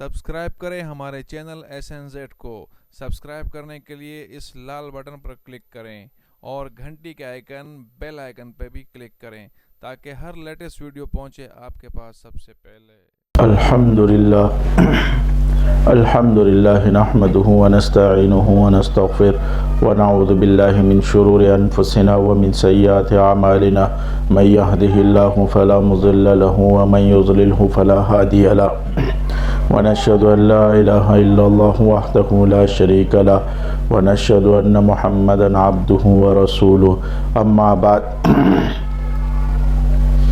Subscribe کریں ہمارے channel SNZ کو۔ سبسکرائب کرنے کے لیے اس لال بٹن پر کلک کریں اور گھنٹی کے آئیکن بیل آئیکن پہ بھی کلک کریں تاکہ ہر لیٹسٹ ویڈیو پہنچے آپ کے پاس سب سے پہلے۔ الحمدللہ نحمده ونستعینه ونستغفر ونعوذ باللہ من شرور انفسنا ومن سیئات اعمالنا من يهده الله فلا مضل له ومن يضلله فلا هادي له ونشهد ان لا اله الا الله وحده لا شريك له ونشهد ان محمدا عبده ورسوله اما بعد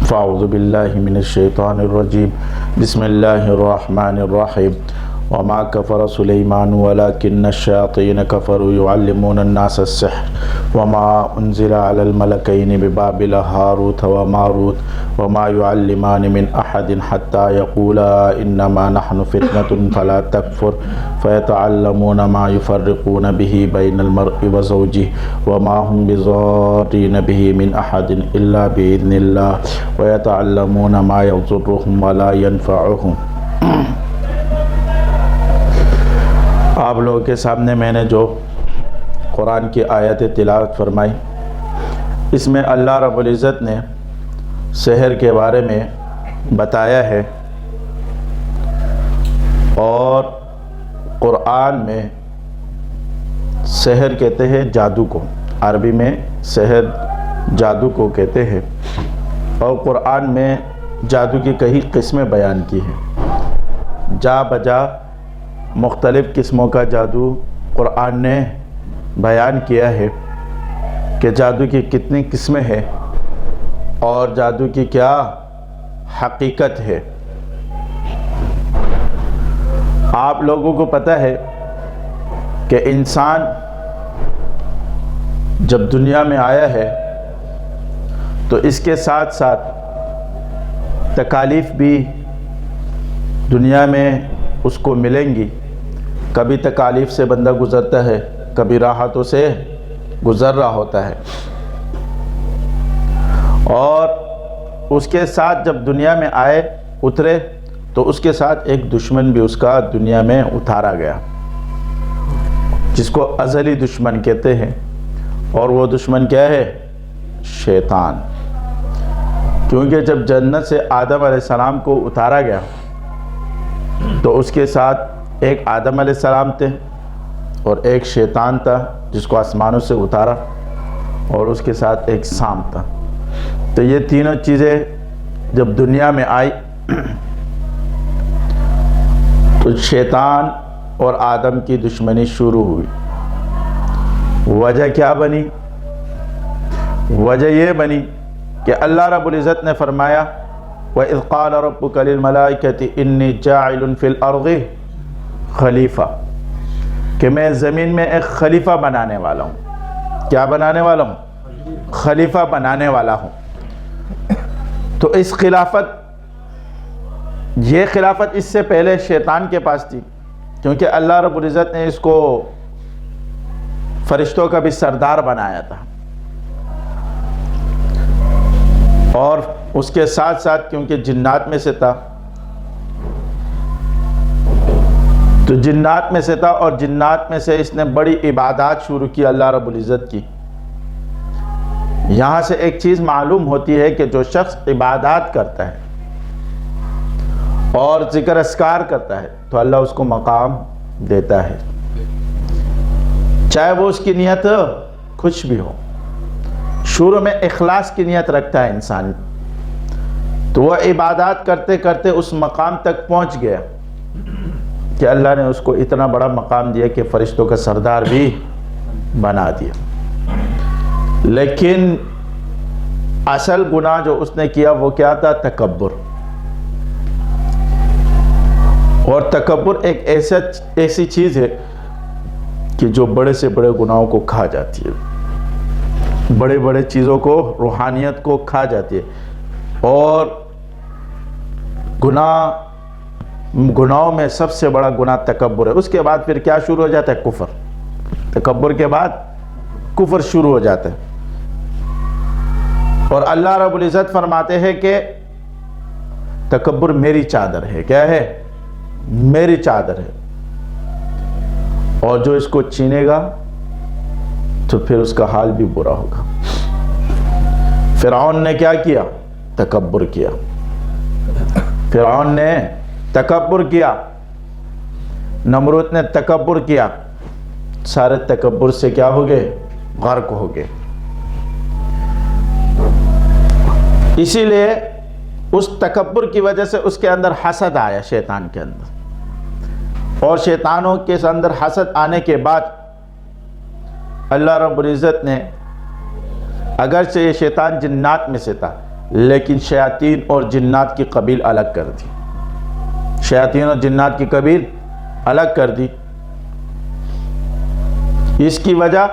فاعوذ باللہ من الشیطان الرجیم بسم اللہ الرحمن الرحیم وما كفر سلیمان ولكن الشیاطین كفروا يعلمون الناس السحر وما انزل على الملكين ببابل هاروت وماروت وما يعلمان من احد حتى يقولا انما نحن فتنة فلا تكفر فيتعلمون ما يفرقون به بين المرء وزوجه وما هم بضارين به من احد الا باذن الله ويتعلمون ما يضرهم ولا ينفعهم۔ آپ لوگوں کے سامنے میں نے جو قرآن کی آیت تلاوت فرمائی، اس میں اللہ رب العزت نے سحر کے بارے میں بتایا ہے، اور قرآن میں سحر کہتے ہیں جادو کو، عربی میں سحر جادو کو کہتے ہیں، اور قرآن میں جادو کی کئی قسمیں بیان کی ہیں۔ جا بجا مختلف قسموں کا جادو قرآن نے بیان کیا ہے کہ جادو کی کتنی قسمیں ہیں اور جادو کی کیا حقیقت ہے۔ آپ لوگوں کو پتہ ہے کہ انسان جب دنیا میں آیا ہے تو اس کے ساتھ ساتھ تکالیف بھی دنیا میں اس کو ملیں گی۔ کبھی تکالیف سے بندہ گزرتا ہے، کبھی راحتوں سے گزر رہا ہوتا ہے، اور اس کے ساتھ جب دنیا میں اترے تو اس کے ساتھ ایک دشمن بھی اس کا دنیا میں اتارا گیا، جس کو ازلی دشمن کہتے ہیں، اور وہ دشمن کیا ہے؟ شیطان۔ کیونکہ جب جنت سے آدم علیہ السلام کو اتارا گیا تو اس کے ساتھ ایک آدم علیہ السلام تھے اور ایک شیطان تھا جس کو آسمانوں سے اتارا، اور اس کے ساتھ ایک سام تھا۔ تو یہ تینوں چیزیں جب دنیا میں آئی تو شیطان اور آدم کی دشمنی شروع ہوئی۔ وجہ کیا بنی؟ وجہ یہ بنی کہ اللہ رب العزت نے فرمایا وَإِذْ قَالَ رَبُّكَ لِلْمَلَائِكَةِ إِنِّي جَاعِلٌ فِي الْأَرْضِ خلیفہ، کہ میں زمین میں ایک خلیفہ بنانے والا ہوں۔ کیا بنانے والا ہوں؟ خلیفہ بنانے والا ہوں۔ تو اس یہ خلافت اس سے پہلے شیطان کے پاس تھی، کیونکہ اللہ رب العزت نے اس کو فرشتوں کا بھی سردار بنایا تھا، اور اس کے ساتھ ساتھ کیونکہ جنات میں سے تھا تو جنات میں سے تھا، اور جنات میں سے اس نے بڑی عبادات شروع کی اللہ رب العزت کی۔ یہاں سے ایک چیز معلوم ہوتی ہے کہ جو شخص عبادات کرتا ہے اور ذکر اذکار کرتا ہے تو اللہ اس کو مقام دیتا ہے، چاہے وہ اس کی نیت کچھ بھی ہو۔ شروع میں اخلاص کی نیت رکھتا ہے انسان، تو وہ عبادات کرتے کرتے اس مقام تک پہنچ گیا کہ اللہ نے اس کو اتنا بڑا مقام دیا کہ فرشتوں کا سردار بھی بنا دیا۔ لیکن اصل گناہ جو اس نے کیا وہ کیا تھا؟ تکبر۔ اور تکبر ایک ایسی چیز ہے کہ جو بڑے سے بڑے گناہوں کو کھا جاتی ہے، بڑے بڑے چیزوں کو، روحانیت کو کھا جاتی ہے، اور گناہوں میں سب سے بڑا گناہ تکبر ہے۔ اس کے بعد پھر کیا شروع ہو جاتا ہے؟ کفر۔ تکبر کے بعد کفر شروع ہو جاتا ہے، اور اللہ رب العزت فرماتے ہیں کہ تکبر میری چادر ہے۔ کیا ہے؟ میری چادر ہے، اور جو اس کو چھینے گا تو پھر اس کا حال بھی برا ہوگا۔ فرعون نے کیا کیا؟ تکبر کیا۔ فرعون نے تکبر کیا، نمرود نے تکبر کیا، سارے تکبر سے کیا ہو گئے؟ غرق ہو گئے۔ اسی لیے اس تکبر کی وجہ سے اس کے اندر حسد آیا، شیطان کے اندر، اور شیطانوں کے اندر حسد آنے کے بعد اللہ رب العزت نے، اگرچہ یہ شیطان جنات میں سے تھا لیکن شیاطین اور جنات کی قبیل الگ کر دی، شیاطین اور جنات کی قبیل الگ کر دی۔ اس کی وجہ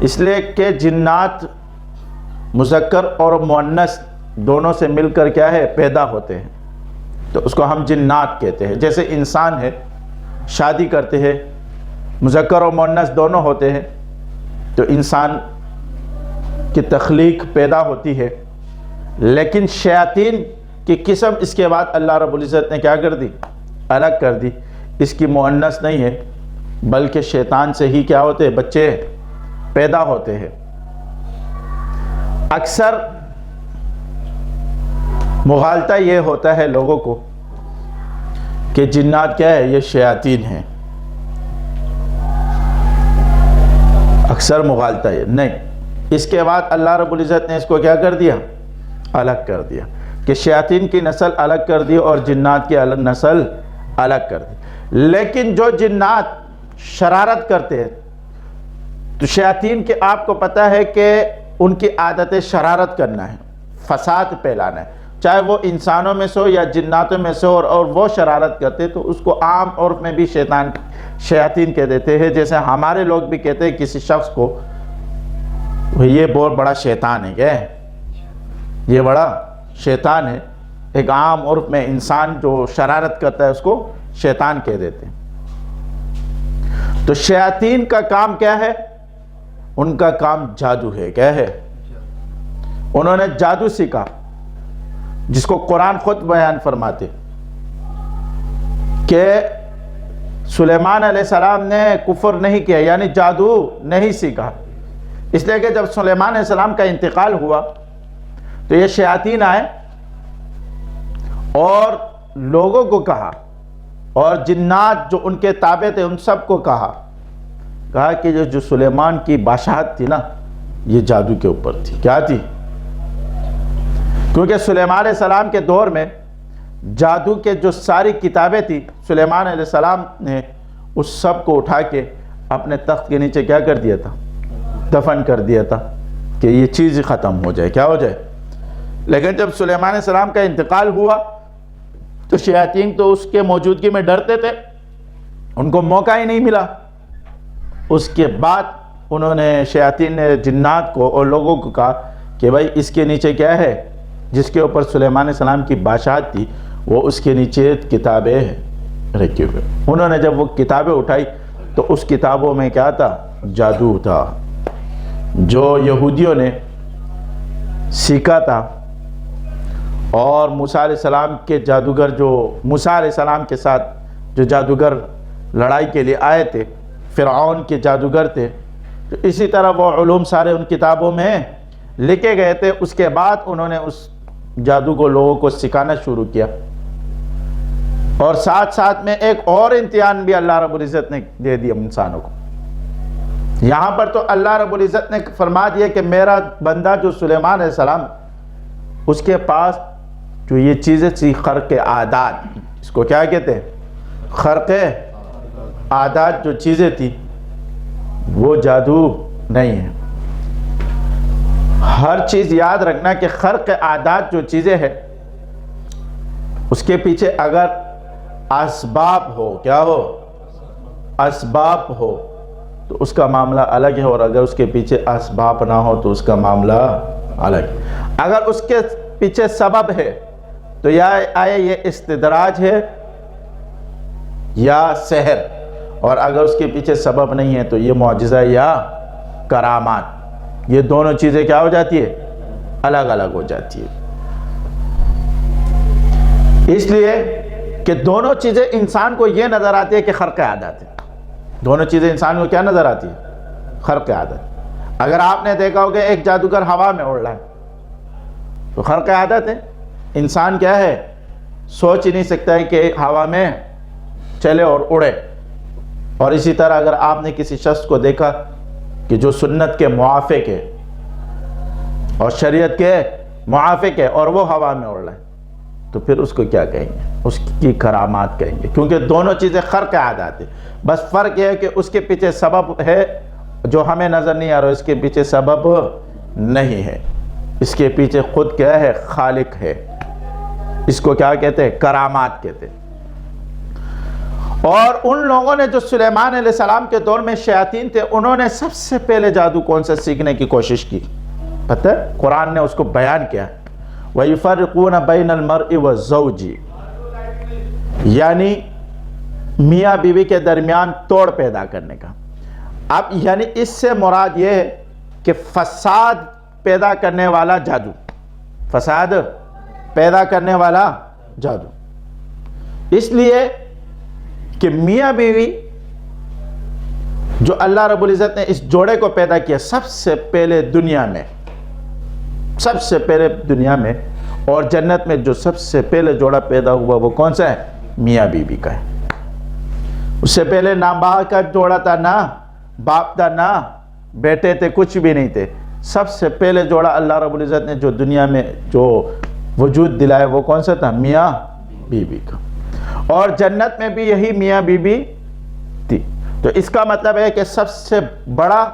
اس لیے کہ جنات مذکر اور مؤنث دونوں سے مل کر کیا ہے؟ پیدا ہوتے ہیں، تو اس کو ہم جنات کہتے ہیں۔ جیسے انسان ہے، شادی کرتے ہیں، مذکر اور مؤنث دونوں ہوتے ہیں، تو انسان کی تخلیق پیدا ہوتی ہے، لیکن شیاطین کی قسم اس کے بعد اللہ رب العزت نے کیا کر دی؟ الگ کر دی۔ اس کی مؤنث نہیں ہے بلکہ شیطان سے ہی کیا ہوتے ہیں؟ بچے پیدا ہوتے ہیں۔ اکثر مغالطہ یہ ہوتا ہے لوگوں کو کہ جنات کیا ہے؟ یہ شیاطین ہیں۔ اکثر مغالطہ یہ نہیں، اس کے بعد اللہ رب العزت نے اس کو کیا کر دیا؟ الگ کر دیا، کہ شیاطین کی نسل الگ کر دی اور جنات کی الگ نسل الگ کر دی۔ لیکن جو جنات شرارت کرتے ہیں، تو شیاطین کے آپ کو پتہ ہے کہ ان کی عادت شرارت کرنا ہے، فساد پھیلانا ہے، چاہے وہ انسانوں میں سے ہو یا جناتوں میں سے ہو، اور وہ شرارت کرتے تو اس کو عام عرف میں بھی شیاطین کہہ دیتے ہیں۔ جیسے ہمارے لوگ بھی کہتے ہیں کسی شخص کو یہ بہت بڑا شیطان ہے، کیا ہے؟ یہ بڑا شیطان ہے۔ ایک عام عرف میں انسان جو شرارت کرتا ہے اس کو شیطان کہہ دیتے ہیں۔ تو شیاطین کا کام کیا ہے؟ ان کا کام جادو ہے، کیا ہے؟ انہوں نے جادو سیکھا، جس کو قرآن خود بیان فرماتے کہ سلیمان علیہ السلام نے کفر نہیں کیا، یعنی جادو نہیں سیکھا، اس لیے کہ جب سلیمان علیہ السلام کا انتقال ہوا تو یہ شیاطین آئے اور لوگوں کو کہا، اور جنات جو ان کے تابع تھے ان سب کو کہا کہ جو سلیمان کی بادشاہت تھی نا، یہ جادو کے اوپر تھی۔ کیا تھی؟ کیونکہ سلیمان علیہ السلام کے دور میں جادو کے جو ساری کتابیں تھی، سلیمان علیہ السلام نے اس سب کو اٹھا کے اپنے تخت کے نیچے کیا کر دیا تھا؟ دفن کر دیا تھا، کہ یہ چیز ختم ہو جائے، کیا ہو جائے۔ لیکن جب سلیمان علیہ السلام کا انتقال ہوا تو شیاطین تو اس کے موجودگی میں ڈرتے تھے، ان کو موقع ہی نہیں ملا۔ اس کے بعد انہوں نے، شیاطین نے جنات کو اور لوگوں کو کہا کہ بھائی اس کے نیچے کیا ہے؟ جس کے اوپر سلیمان علیہ السلام کی بادشاہت تھی، وہ اس کے نیچے کتابیں رکھی ہوئے۔ انہوں نے جب وہ کتابیں اٹھائی تو اس کتابوں میں کیا تھا؟ جادو تھا، جو یہودیوں نے سیکھا تھا۔ اور موسیٰ علیہ السلام کے جادوگر، جو موسیٰ علیہ السلام کے ساتھ جو جادوگر لڑائی کے لیے آئے تھے، فرعون کے جادوگر تھے، تو اسی طرح وہ علوم سارے ان کتابوں میں لکھے گئے تھے۔ اس کے بعد انہوں نے اس جادو کو لوگوں کو سکھانا شروع کیا، اور ساتھ ساتھ میں ایک اور امتحان بھی اللہ رب العزت نے دے دیا انسانوں کو۔ یہاں پر تو اللہ رب العزت نے فرما دیا کہ میرا بندہ جو سلیمان علیہ السلام، اس کے پاس جو یہ چیزیں تھی، خرق عادات، اس کو کیا کہتے ہیں؟ خرق عادات جو چیزیں تھی وہ جادو نہیں ہے۔ ہر چیز یاد رکھنا کہ خرق عادات جو چیزیں ہیں اس کے پیچھے اگر اسباب ہو، کیا ہو؟ اسباب ہو تو اس کا معاملہ الگ ہے، اور اگر اس کے پیچھے اسباب نہ ہو تو اس کا معاملہ الگ ہے۔ اگر اس کے پیچھے سبب ہے تو یا آئے یہ استدراج ہے یا سحر، اور اگر اس کے پیچھے سبب نہیں ہے تو یہ معجزہ یا کرامات، یہ دونوں چیزیں کیا ہو جاتی ہے؟ الگ الگ ہو جاتی ہے۔ اس لیے کہ دونوں چیزیں انسان کو یہ نظر آتی ہے کہ خرق عادت ہے. دونوں چیزیں انسان کو کیا نظر آتی ہے؟ خرق عادت. اگر آپ نے دیکھا ہوگا ایک جادوگر ہوا میں اڑ رہا ہے تو خرق عادت ہے. انسان کیا ہے؟ سوچ ہی نہیں سکتا ہے کہ ہوا میں چلے اور اڑے. اور اسی طرح اگر آپ نے کسی شخص کو دیکھا کہ جو سنت کے موافق ہے اور شریعت کے موافق ہے اور وہ ہوا میں اڑ رہا ہے تو پھر اس کو کیا کہیں گے؟ اس کی کرامات کہیں گے، کیونکہ دونوں چیزیں خرق عادات ہیں. بس فرق یہ ہے کہ اس کے پیچھے سبب ہے جو ہمیں نظر نہیں آ رہا، اس کے پیچھے سبب نہیں ہے. اس کے پیچھے خود کیا ہے؟ خالق ہے. اس کو کیا کہتے ہیں؟ کرامات کہتے ہیں. اور ان لوگوں نے جو سلیمان علیہ السلام کے دور میں شیاطین تھے، انہوں نے سب سے پہلے جادو کون سے سیکھنے کی کوشش کی؟ پتہ ہے قرآن نے اس کو بیان کیا ہے، وَيُفَرِّقُونَ بَيْنَ الْمَرْءِ وَالزَّوْجِ، یعنی میاں بیوی کے درمیان توڑ پیدا کرنے کا. اب یعنی اس سے مراد یہ ہے کہ فساد پیدا کرنے والا جادو، فساد پیدا کرنے والا جادو. اس لیے کہ میاں بیوی جو اللہ رب العزت نے اس جوڑے کو پیدا کیا سب سے پہلے دنیا میں، اور جنت میں جو سب سے پہلے جوڑا پیدا ہوا وہ کون سا ہے؟ میاں بیوی کا ہے. اس سے پہلے نہ ماں کا جوڑا تھا، نہ باپ تھا، نہ بیٹے تھے، کچھ بھی نہیں تھے. سب سے پہلے جوڑا اللہ رب العزت نے جو دنیا میں جو وجود دلایا وہ کون سا تھا؟ میاں بیوی کا. اور جنت میں بھی یہی میاں بیوی تھی. تو اس کا مطلب ہے کہ سب سے بڑا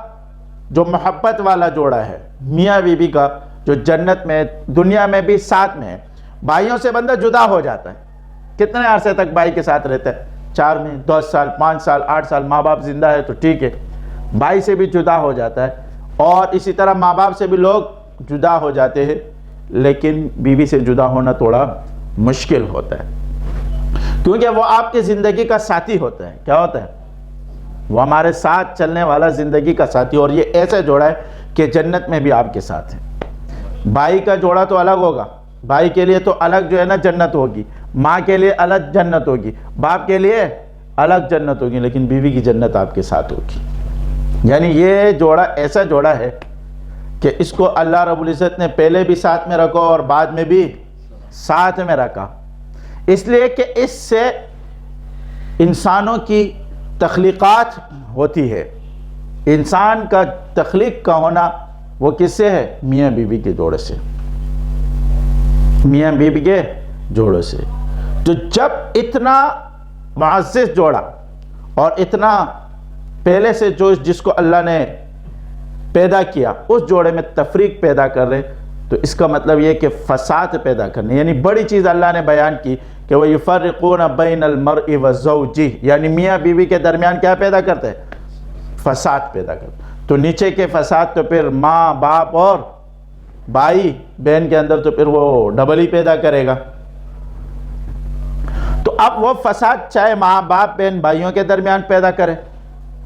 جو محبت والا جوڑا ہے میاں بیوی کا، جو جنت میں دنیا میں بھی ساتھ میں ہے. بھائیوں سے بندہ جدا ہو جاتا ہے، کتنے عرصے تک بھائی کے ساتھ رہتا ہے؟ 4 مہینے، 10 سال، 5 سال، 8 سال. ماں باپ زندہ ہے تو ٹھیک ہے، بھائی سے بھی جدا ہو جاتا ہے. اور اسی طرح ماں باپ سے بھی لوگ جدا ہو جاتے ہیں، لیکن بیوی سے جدا ہونا تھوڑا مشکل ہوتا ہے، کیونکہ وہ آپ کی زندگی کا ساتھی ہوتا ہے. کیا ہوتا ہے؟ وہ ہمارے ساتھ چلنے والا زندگی کا ساتھی. اور یہ ایسا جوڑا ہے کہ جنت میں بھی آپ کے ساتھ ہے. بھائی کا جوڑا تو الگ ہوگا، بھائی کے لیے تو الگ جو ہے نا جنت ہوگی، ماں کے لیے الگ جنت ہوگی، باپ کے لیے الگ جنت ہوگی، لیکن بیوی کی جنت آپ کے ساتھ ہوگی. یعنی یہ جوڑا ایسا جوڑا ہے کہ اس کو اللہ رب العزت نے پہلے بھی ساتھ میں رکھا اور بعد میں بھی ساتھ میں رکھا، اس لیے کہ اس سے انسانوں کی تخلیقات ہوتی ہے. انسان کا تخلیق کا ہونا وہ کس سے ہے؟ میاں بیوی کے جوڑے سے، میاں بیوی کے جوڑے سے. تو جب اتنا معزز جوڑا اور اتنا پہلے سے جو جس کو اللہ نے پیدا کیا اس جوڑے میں تفریق پیدا کر رہے، تو اس کا مطلب یہ کہ فساد پیدا کرنے، یعنی بڑی چیز اللہ نے بیان کی کہ وہ یفرقون بین المرء والزوج، یعنی میاں بیوی کے درمیان کیا پیدا کرتے ہیں؟ فساد پیدا کرتے. تو نیچے کے فساد تو پھر ماں باپ اور بھائی بہن کے اندر تو پھر وہ ڈبل ہی پیدا کرے گا. تو اب وہ فساد چاہے ماں باپ بہن بھائیوں کے درمیان پیدا کرے،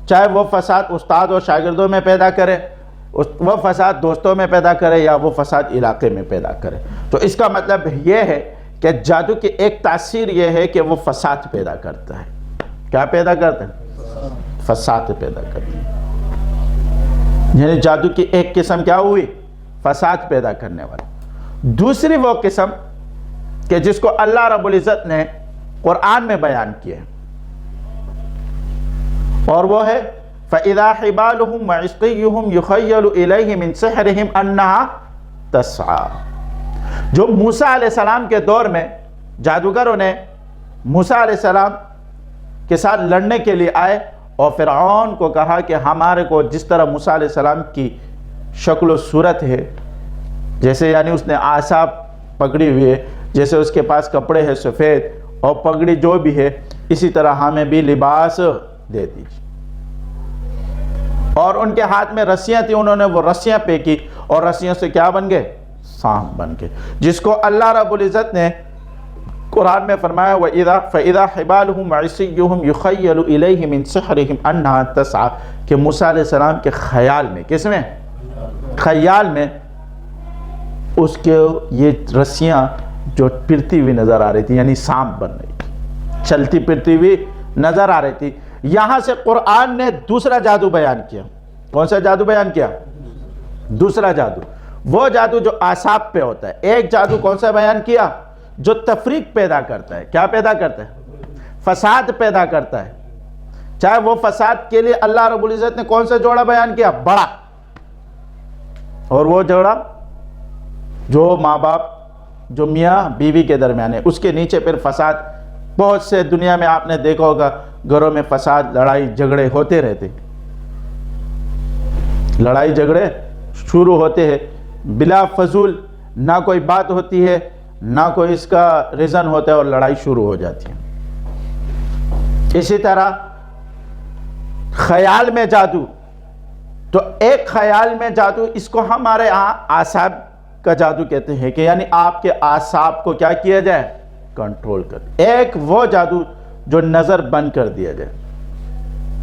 چاہے وہ فساد استاد اور شاگردوں میں پیدا کرے، وہ فساد دوستوں میں پیدا کرے، یا وہ فساد علاقے میں پیدا کرے. تو اس کا مطلب یہ ہے کہ جادو کی ایک تاثیر یہ ہے کہ وہ فساد پیدا کرتا ہے. کیا پیدا کرتا ہے؟ فساد پیدا کرتا ہے. یعنی جادو کی ایک قسم کیا ہوئی؟ فساد پیدا کرنے والا. دوسری وہ قسم کہ جس کو اللہ رب العزت نے قرآن میں بیان کیا ہے، اور وہ ہے فَإِذَا حِبَالُهُمْ وَعِصْقِيُّهُمْ يُخَيَّلُ إِلَيْهِ مِنْ سِحْرِهِمْ أَنَّهَا تَسْعَى. جو موسیٰ علیہ السلام کے دور میں جادوگروں نے موسیٰ علیہ السلام کے ساتھ لڑنے کے لیے آئے اور فرعون کو کہا کہ ہمارے کو جس طرح موسیٰ علیہ السلام کی شکل و صورت ہے، جیسے یعنی اس نے عصا پکڑی ہوئی ہے، جیسے اس کے پاس کپڑے ہیں سفید اور پگڑی جو بھی ہے، اسی طرح ہمیں بھی لباس دے دیجیے. اور ان کے ہاتھ میں رسیاں تھیں، انہوں نے وہ رسیاں پھینکی اور رسیوں سے کیا بن گئے؟ سانپ بن گئے. جس کو اللہ رب العزت نے قرآن میں فرمایا فَإِذَا حِبَالُهُمْ وَعِصِيُّهُمْ يُخَيَّلُ إِلَيْهِ مِنْ سِحْرِهِمْ أَنَّهَا تَسْعَى، کہ موسیٰ علیہ السلام کے خیال میں، کس میں؟ خیال میں اس کے یہ رسیاں جو پھرتی ہوئی نظر آ رہی تھی، یعنی سانپ بن رہی تھی. چلتی پھرتی ہوئی نظر آ رہی تھی. یہاں سے قرآن نے دوسرا جادو بیان کیا. کون سا جادو بیان کیا؟ دوسرا جادو. وہ جادو جو اعصاب پہ ہوتا ہے. ایک جادو کون سا بیان کیا؟ جو تفریق پیدا کرتا ہے. کیا پیدا کرتا ہے؟ فساد پیدا کرتا ہے. چاہے وہ فساد کے لیے اللہ رب العزت نے کون سا جوڑا بیان کیا؟ بڑا. اور وہ جوڑا جو ماں باپ، جو میاں بیوی کے درمیان ہے، اس کے نیچے پھر فساد. بہت سے دنیا میں آپ نے دیکھا ہوگا گھروں میں فساد، لڑائی جھگڑے ہوتے رہتے. لڑائی جھگڑے شروع ہوتے ہیں بلا فضول، نہ کوئی بات ہوتی ہے نہ کوئی اس کا ریزن ہوتا ہے اور لڑائی شروع ہو جاتی ہے. اسی طرح خیال میں جادو. تو ایک خیال میں جادو، اس کو ہمارے ہاں اعصاب کا جادو کہتے ہیں، کہ یعنی آپ کے اعصاب کو کیا کیا جائے؟ کنٹرول کر. ایک وہ جادو جو نظر بند کر دیا جائے.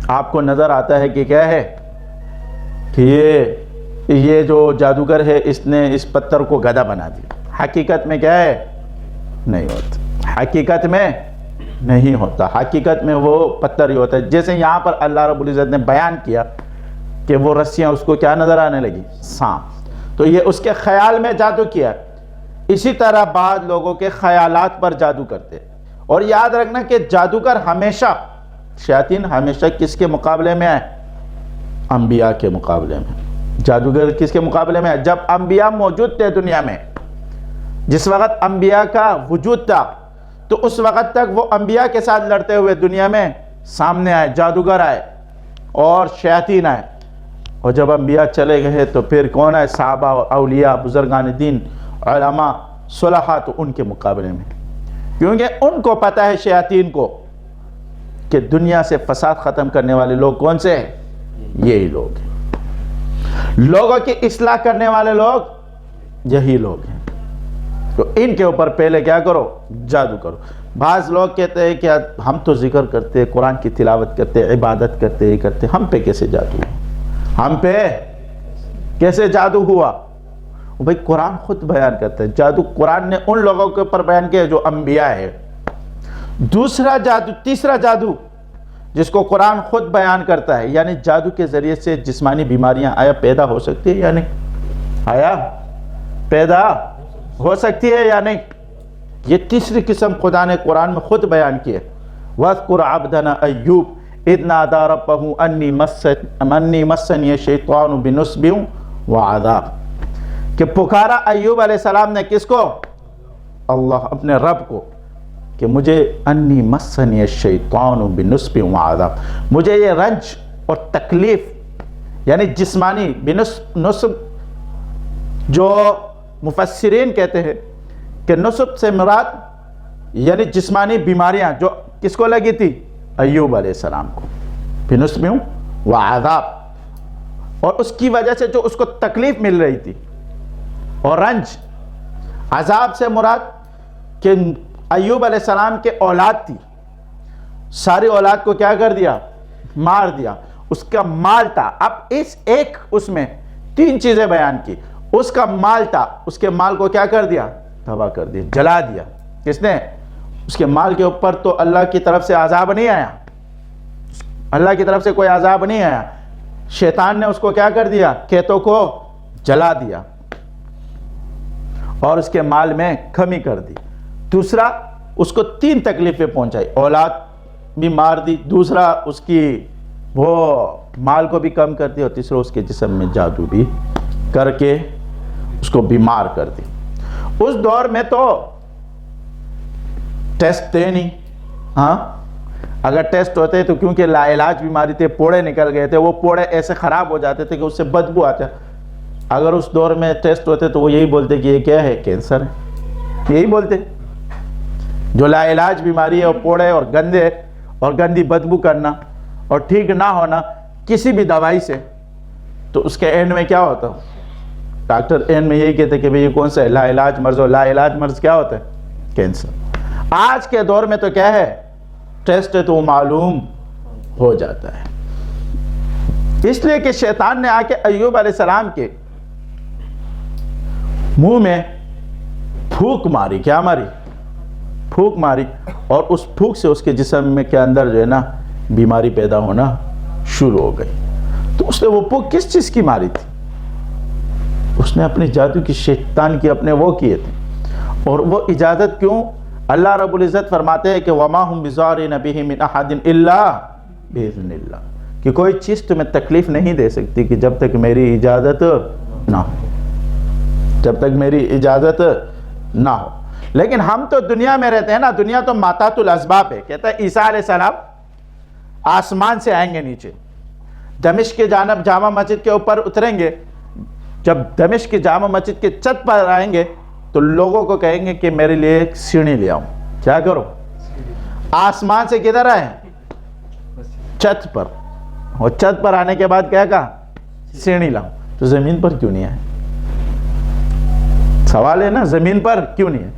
آپ کو نظر آتا ہے کہ کیا ہے کہ یہ جو جادوگر ہے اس نے اس پتھر کو گدھا بنا دیا. حقیقت میں کیا ہے؟ نہیں ہوتا. حقیقت میں نہیں ہوتا. حقیقت میں وہ پتھر ہی ہوتا ہے. جیسے یہاں پر اللہ رب العزت نے بیان کیا کہ وہ رسیاں اس کو کیا نظر آنے لگی؟ سانپ. تو یہ اس کے خیال میں جادو کیا. اسی طرح بعض لوگوں کے خیالات پر جادو کرتے. اور یاد رکھنا کہ جادوگر ہمیشہ، شیاطین ہمیشہ کس کے مقابلے میں آئے؟ انبیاء کے مقابلے میں. جادوگر کس کے مقابلے میں آئے؟ جب انبیاء موجود تھے دنیا میں، جس وقت انبیاء کا وجود تھا، تو اس وقت تک وہ انبیاء کے ساتھ لڑتے ہوئے دنیا میں سامنے آئے. جادوگر آئے اور شیاطین آئے. اور جب انبیاء چلے گئے تو پھر کون آئے؟ صحابہ، اولیاء، بزرگان دین، علماء، صلحاء. تو ان کے مقابلے میں، کیونکہ ان کو پتہ ہے شیاطین کو کہ دنیا سے فساد ختم کرنے والے لوگ کون سے ہیں؟ یہی لوگ ہیں. لوگوں کی اصلاح کرنے والے لوگ یہی لوگ ہیں. تو ان کے اوپر پہلے کیا کرو؟ جادو کرو. بعض لوگ کہتے ہیں کہ ہم تو ذکر کرتے، قرآن کی تلاوت کرتے، عبادت کرتے، یہ کرتے، ہم پہ کیسے جادو ہوا؟ ہم پہ کیسے جادو ہوا؟ بھئی قرآن خود بیان کرتا ہے جادو قرآن نے ان لوگوں کے اوپر بیان کیا جو انبیاء ہے. دوسرا جادو، تیسرا جادو جس کو قرآن خود بیان کرتا ہے، یعنی جادو کے ذریعے سے جسمانی بیماریاں آیا پیدا ہو سکتی ہے یا نہیں؟ آیا پیدا ہو سکتی ہے یا نہیں؟ یہ تیسری قسم خدا نے قرآن میں خود بیان کی ہے. وَاذْكُرْ عَبْدَنَا أَيُّوبَ إِذْ نَادَىٰ رَبَّهُ أَنِّي مَسَّنِيَ الشَّيْطَانُ بِنُصْبٍ وَعَذَابٍ. کہ پکارا ایوب علیہ السلام نے کس کو؟ اللہ، اپنے رب کو، کہ مجھے انی مسنی الشیطان بنصب وعذاب، مجھے یہ رنج اور تکلیف، یعنی جسمانی نصب، جو مفسرین کہتے ہیں کہ نصب سے مراد یعنی جسمانی بیماریاں جو کس کو لگی تھی؟ ایوب علیہ السلام کو. بنصب وعذاب، اور اس کی وجہ سے جو اس کو تکلیف مل رہی تھی اور رنج. عذاب سے مراد کہ ایوب علیہ السلام کے اولاد تھی، ساری اولاد کو کیا کر دیا؟ مار دیا. اس کا مال تھا. اب اس میں تین چیزیں بیان کی. اس کا مال تھا، اس کے مال کو کیا کر دیا؟ تباہ کر دیا، جلا دیا. کس نے؟ اس کے مال کے اوپر تو اللہ کی طرف سے عذاب نہیں آیا، اللہ کی طرف سے کوئی عذاب نہیں آیا. شیطان نے اس کو کیا کر دیا؟ کھیتوں کو جلا دیا اور اس کے مال میں کمی کر دی. دوسرا، اس کو تین تکلیفیں پہنچائی. اولاد بھی مار دی، دوسرا اس کی وہ مال کو بھی کم کر دی، اور تیسرا اس کے جسم میں جادو بھی کر کے اس کو بیمار کر دی. اس دور میں تو ٹیسٹ تھے نہیں. ہاں، اگر ٹیسٹ ہوتے تو کیونکہ لا علاج بیماری تھے، پوڑے نکل گئے تھے، وہ پوڑے ایسے خراب ہو جاتے تھے کہ اس سے بدبو آتا. اگر اس دور میں ٹیسٹ ہوتے تو وہ یہی بولتے کہ یہ کیا ہے؟ کینسر ہے. یہی بولتے. جو لا علاج بیماری ہے اور پوڑے اور گندے اور گندی بدبو کرنا اور ٹھیک نہ ہونا کسی بھی دوائی سے، تو اس کے اینڈ میں کیا ہوتا؟ ڈاکٹر اینڈ میں یہی کہتے کہ بھئی یہ کون سا ہے؟ لا علاج مرض. اور لا علاج مرض کیا ہوتا ہے؟ کینسر. آج کے دور میں تو کیا ہے؟ ٹیسٹ ہے تو وہ معلوم ہو جاتا ہے. اس لیے کہ شیطان نے آ کے ایوب علیہ السلام کے منہ میں پھونک ماری. کیا ماری؟ پھونک ماری اور اس پھونک سے اس کے جسم میں کے اندر جو ہے نا بیماری پیدا ہونا شروع ہو گئی. تو اس نے وہ پھونک کس چیز کی ماری تھی؟ اس نے اپنے جادو کی، شیطان کی اپنے وہ کیے تھے. اور وہ اجازت کیوں؟ اللہ رب العزت فرماتے ہیں کہ وَمَا هُمْ بِضَارِّينَ بِهِ مِنْ أَحَدٍ إِلَّا بِإِذْنِ اللَّهِ، کہ کوئی چیز تمہیں تکلیف نہیں دے سکتی کہ جب تک میری اجازت نہ ہو، جب تک میری اجازت نہ ہو. لیکن ہم تو دنیا میں رہتے ہیں نا، دنیا تو ماتات الاسباب ہے. کہتا ہے عیسیٰ علیہ السلام آسمان سے آئیں گے نیچے، دمشق کے جانب جامع مسجد کے اوپر اتریں گے. جب دمشق کی جامع مسجد کے چھت پر آئیں گے تو لوگوں کو کہیں گے کہ میرے لیے ایک سیڑھی لے آؤں. کیا کرو؟ آسمان سے کدھر آئے؟ چھت پر. اور چھت پر آنے کے بعد کیا کہا؟ سیڑھی لاؤں. تو زمین پر کیوں نہیں آئے؟ سوال ہے نا، زمین پر کیوں نہیں ہے؟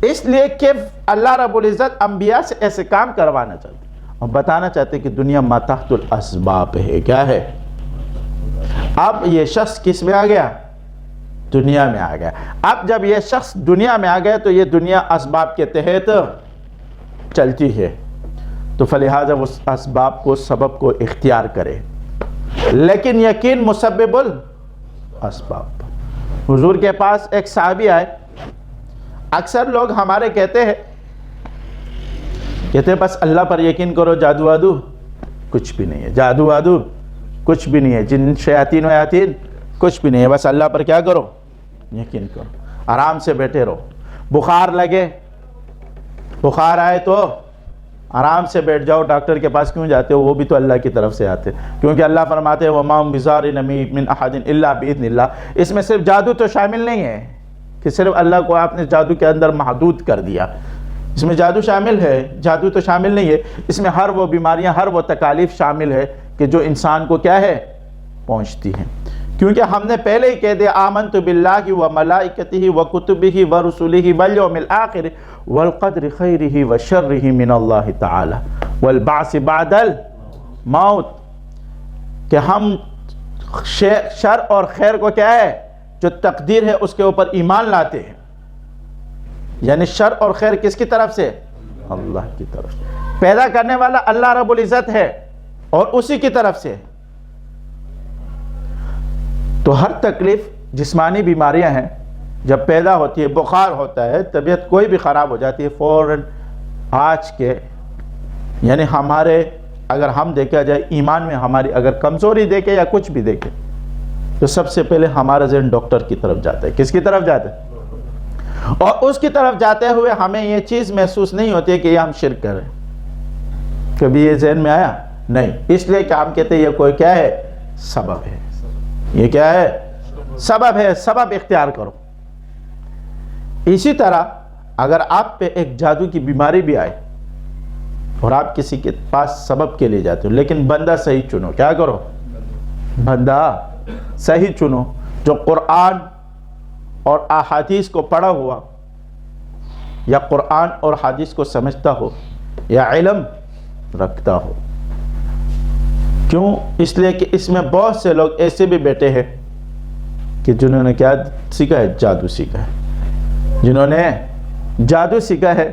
اس لیے کہ اللہ رب العزت انبیاء سے ایسے کام کروانا چاہتے اور بتانا چاہتے کہ دنیا ما تحت الاسباب ہے. کیا ہے؟ اب یہ شخص کس میں آ گیا؟ دنیا میں آ گیا. اب جب یہ شخص دنیا میں آ گیا تو یہ دنیا اسباب کے تحت چلتی ہے، تو فلہذا وہ اسباب کو، سبب کو اختیار کرے. لیکن یقین مسبب الاسباب. حضور کے پاس ایک صحابی آئے. اکثر لوگ ہمارے کہتے ہیں بس اللہ پر یقین کرو، جادو وادو کچھ بھی نہیں ہے، جادو وادو کچھ بھی نہیں ہے، جن شیاطین و یاتین کچھ بھی نہیں ہے، بس اللہ پر کیا کرو؟ یقین کرو. آرام سے بیٹھے رہو. بخار لگے، بخار آئے تو آرام سے بیٹھ جاؤ. ڈاکٹر کے پاس کیوں جاتے ہو؟ وہ بھی تو اللہ کی طرف سے آتے، کیونکہ اللہ فرماتے ہیں وَمَا هُمْ بِضَارِّينَ مِنْ أَحَدٍ إِلَّا بِإِذْنِ اللَّهِ. اس میں صرف جادو تو شامل نہیں ہے کہ صرف اللہ کو آپ نے جادو کے اندر محدود کر دیا. اس میں جادو شامل ہے، جادو تو شامل نہیں ہے. اس میں ہر وہ بیماریاں، ہر وہ تکالیف شامل ہے کہ جو انسان کو کیا ہے؟ پہنچتی ہیں. کیونکہ ہم نے پہلے ہی کہہ دیا آمنت باللہ وملائکتہ وکتبہ ورسلہ والیوم الآخر والقدر خیرہ وشرہ من اللہ تعالی والبعث بعد الموت، کہ ہم شر اور خیر کو کیا ہے؟ جو تقدیر ہے اس کے اوپر ایمان لاتے ہیں. یعنی شر اور خیر کس کی طرف سے؟ اللہ کی طرف سے. پیدا کرنے والا اللہ رب العزت ہے اور اسی کی طرف سے. تو ہر تکلیف، جسمانی بیماریاں ہیں، جب پیدا ہوتی ہے، بخار ہوتا ہے، طبیعت کوئی بھی خراب ہو جاتی ہے، فوراً آج کے یعنی ہمارے اگر ہم دیکھا جائے ایمان میں ہماری اگر کمزوری دیکھے یا کچھ بھی دیکھے تو سب سے پہلے ہمارا ذہن ڈاکٹر کی طرف جاتا ہے. کس کی طرف جاتا ہے؟ اور اس کی طرف جاتے ہوئے ہمیں یہ چیز محسوس نہیں ہوتی ہے کہ یہ ہم شرک کر رہے ہیں. کبھی یہ ذہن میں آیا؟ نہیں. اس لیے کہ ہم کہتے ہیں یہ کوئی کیا ہے؟ سبب ہے. یہ کیا ہے؟ سبب ہے. سبب اختیار کرو. اسی طرح اگر آپ پہ ایک جادو کی بیماری بھی آئے اور آپ کسی کے پاس سبب کے لیے جاتے ہو، لیکن بندہ صحیح چنو. کیا کرو؟ بندہ صحیح چنو جو قرآن اور احادیث کو پڑھا ہوا، یا قرآن اور حدیث کو سمجھتا ہو، یا علم رکھتا ہو. کیوں؟ اس لیے کہ اس میں بہت سے لوگ ایسے بھی بیٹھے ہیں کہ جنہوں نے کیا سیکھا ہے؟ جادو سیکھا ہے. جنہوں نے جادو سیکھا ہے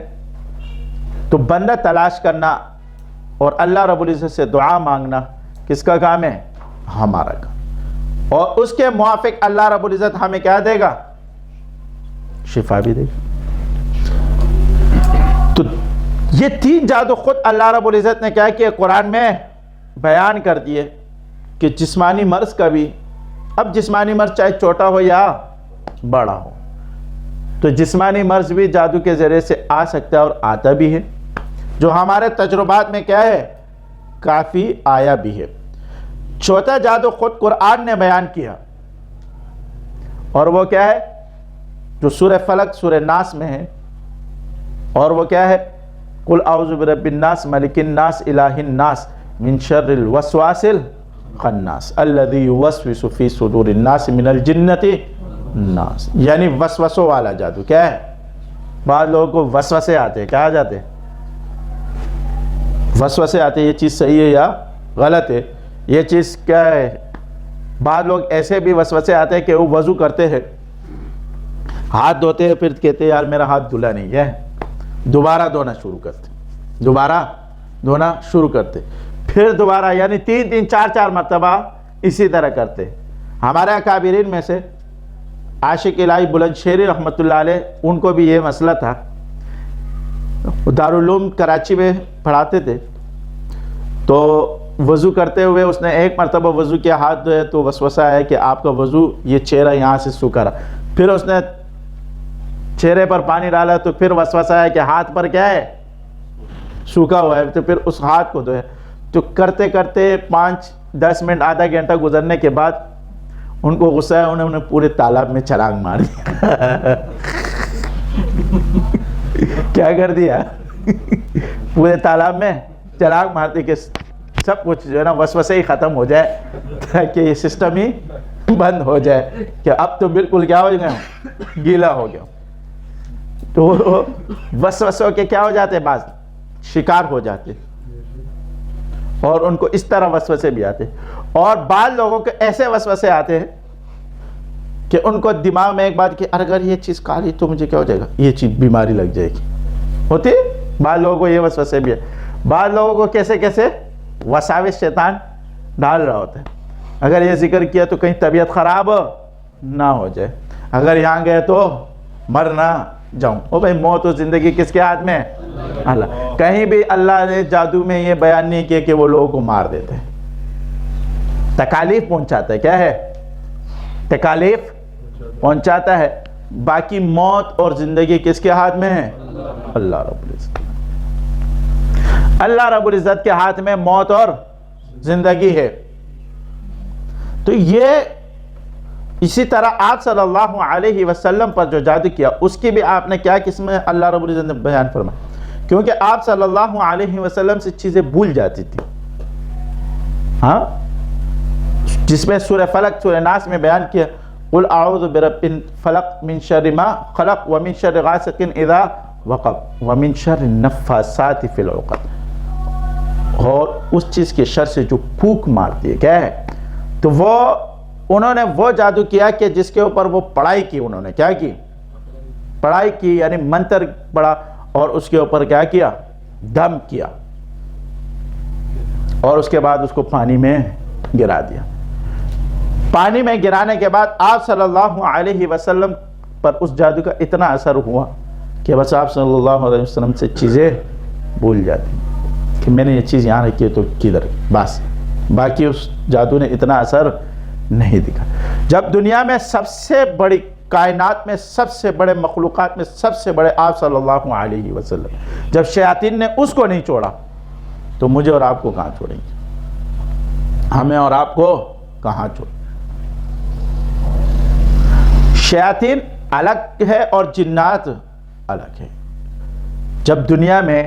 تو بندہ تلاش کرنا اور اللہ رب العزت سے دعا مانگنا کس کا کام ہے؟ ہمارا کام. اور اس کے موافق اللہ رب العزت ہمیں کیا دے گا؟ شفا بھی دے گا. تو یہ تین جادو خود اللہ رب العزت نے کیا کیا؟ قرآن میں بیان کر دیے کہ جسمانی مرض کا بھی. اب جسمانی مرض چاہے چھوٹا ہو یا بڑا ہو، تو جسمانی مرض بھی جادو کے ذریعے سے آ سکتا ہے اور آتا بھی ہے، جو ہمارے تجربات میں کیا ہے؟ کافی آیا بھی ہے. چوتھا جادو خود قرآن نے بیان کیا، اور وہ کیا ہے؟ جو سورہ فلق سورہ ناس میں ہے، اور وہ کیا ہے؟ قل اعوذ برب الناس ملک الناس الہ الناس من شر الوسواس الخناس الذی یوسوس فی صدور الناس من الجنۃ الناس. یعنی وسوسوں والا جادو. کیا ہے؟ بعض لوگوں کو وسوسے آتے ہیں. کیا آ جاتے ہیں؟ وسوسے آتے ہیں. یہ چیز صحیح ہے یا غلط ہے؟ یہ چیز کیا ہے؟ بعض لوگ ایسے بھی وسوسے آتے ہیں کہ وہ وضو کرتے ہیں، ہاتھ دھوتے ہیں، پھر کہتے ہیں یار میرا ہاتھ دھلا نہیں ہے. دوبارہ دھونا شروع کرتے، دوبارہ دھونا شروع کرتے، پھر دوبارہ، یعنی 3 4 مرتبہ اسی طرح کرتے۔ ہمارے اکابرین میں سے عاشق الہی بلند شہری رحمۃ اللہ علیہ، ان کو بھی یہ مسئلہ تھا، دارالعلوم کراچی میں پڑھاتے تھے، تو وضو کرتے ہوئے اس نے ایک مرتبہ وضو کیا، ہاتھ دھوئے تو وسوسہ ہے کہ آپ کا وضو، یہ چہرہ یہاں سے سوکھا رہا، پھر اس نے چہرے پر پانی ڈالا تو پھر وسوسہ ہے کہ ہاتھ پر کیا ہے، سوکھا ہوا ہے، تو پھر اس ہاتھ کو دھوئے۔ تو کرتے کرتے 5-10 منٹ، آدھا گھنٹہ گزرنے کے بعد ان کو غصہ ہے، انہوں نے پورے تالاب میں چھلانگ مار دیا۔ کیا کر دیا؟ پورے تالاب میں چھلانگ مار دی کہ سب کچھ جو ہے نا وسوسے ہی ختم ہو جائے، تاکہ یہ سسٹم ہی بند ہو جائے کہ اب تو بالکل کیا ہو گیا، گیلا ہو گیا۔ تو وسوسوں کے کیا ہو جاتے، بعض شکار ہو جاتے، اور ان کو اس طرح وسوسے بھی آتے، اور بعض لوگوں کے ایسے وسوسے آتے ہیں کہ ان کو دماغ میں ایک بات کہ اگر یہ چیز کھا لی تو مجھے کیا ہو جائے گا، یہ چیز بیماری لگ جائے گی، ہوتی ہے بعض لوگوں کو یہ وسوسے بھی ہے۔ بعض لوگوں کو کیسے کیسے وساوس شیطان ڈال رہا ہوتا ہے، اگر یہ ذکر کیا تو کہیں طبیعت خراب نہ ہو جائے، اگر یہاں گئے تو مر نہ جاؤں۔ او بھائی، موت و زندگی کس کے ہاتھ میں؟ اللہ۔ کہیں بھی اللہ نے جادو میں یہ بیان نہیں کیا کہ وہ لوگوں کو مار دیتے ہیں، تکالیف پہنچاتا ہے، کیا ہے، تکالیف پہنچاتا ہے۔ باقی موت اور زندگی کس کے ہاتھ میں ہے؟ اللہ رب العزت۔ اللہ رب العزت کے ہاتھ میں موت اور زندگی ہے۔ تو یہ اسی طرح آپ صلی اللہ علیہ وسلم پر جو جادو کیا، اس کی بھی آپ نے کیا قسم ہے، اللہ رب العزت نے بیان فرمایا، کیونکہ آپ صلی اللہ علیہ وسلم سے چیزیں بھول جاتی تھی، ہاں، جس میں سورہ فلق، سورہ ناس میں بیان کیا، قل اعوذ برب الفلق من شر ما خلق ومن شر غاسق اذا وقب ومن شر النفاثات فی العقد، اور اس چیز کے شر سے جو پھونک مارتی ہے، کیا ہے، تو وہ انہوں نے وہ جادو کیا کہ جس کے اوپر وہ پڑھائی کی، انہوں نے کیا کی، پڑھائی کی، یعنی منتر پڑھا، اور اس کے اوپر کیا کیا، دم کیا، اور اس کے بعد اس کو پانی میں گرا دیا۔ پانی میں گرانے کے بعد آپ صلی اللہ علیہ وسلم پر اس جادو کا اتنا اثر ہوا کہ بس آپ صلی اللہ علیہ وسلم سے چیزیں بھول جاتی کہ میں نے یہ چیز یہاں رکھی ہے تو کدھر، بس باقی اس جادو نے اتنا اثر نہیں دکھا۔ جب دنیا میں سب سے بڑی، کائنات میں سب سے بڑے مخلوقات میں سب سے بڑے آپ صلی اللہ علیہ وسلم، جب شیاطین نے اس کو نہیں چھوڑا تو مجھے اور آپ کو کہاں چھوڑیں گے، ہمیں اور آپ کو کہاں چھوڑیں۔ شیاطین الگ ہے اور جنات الگ ہے۔ جب دنیا میں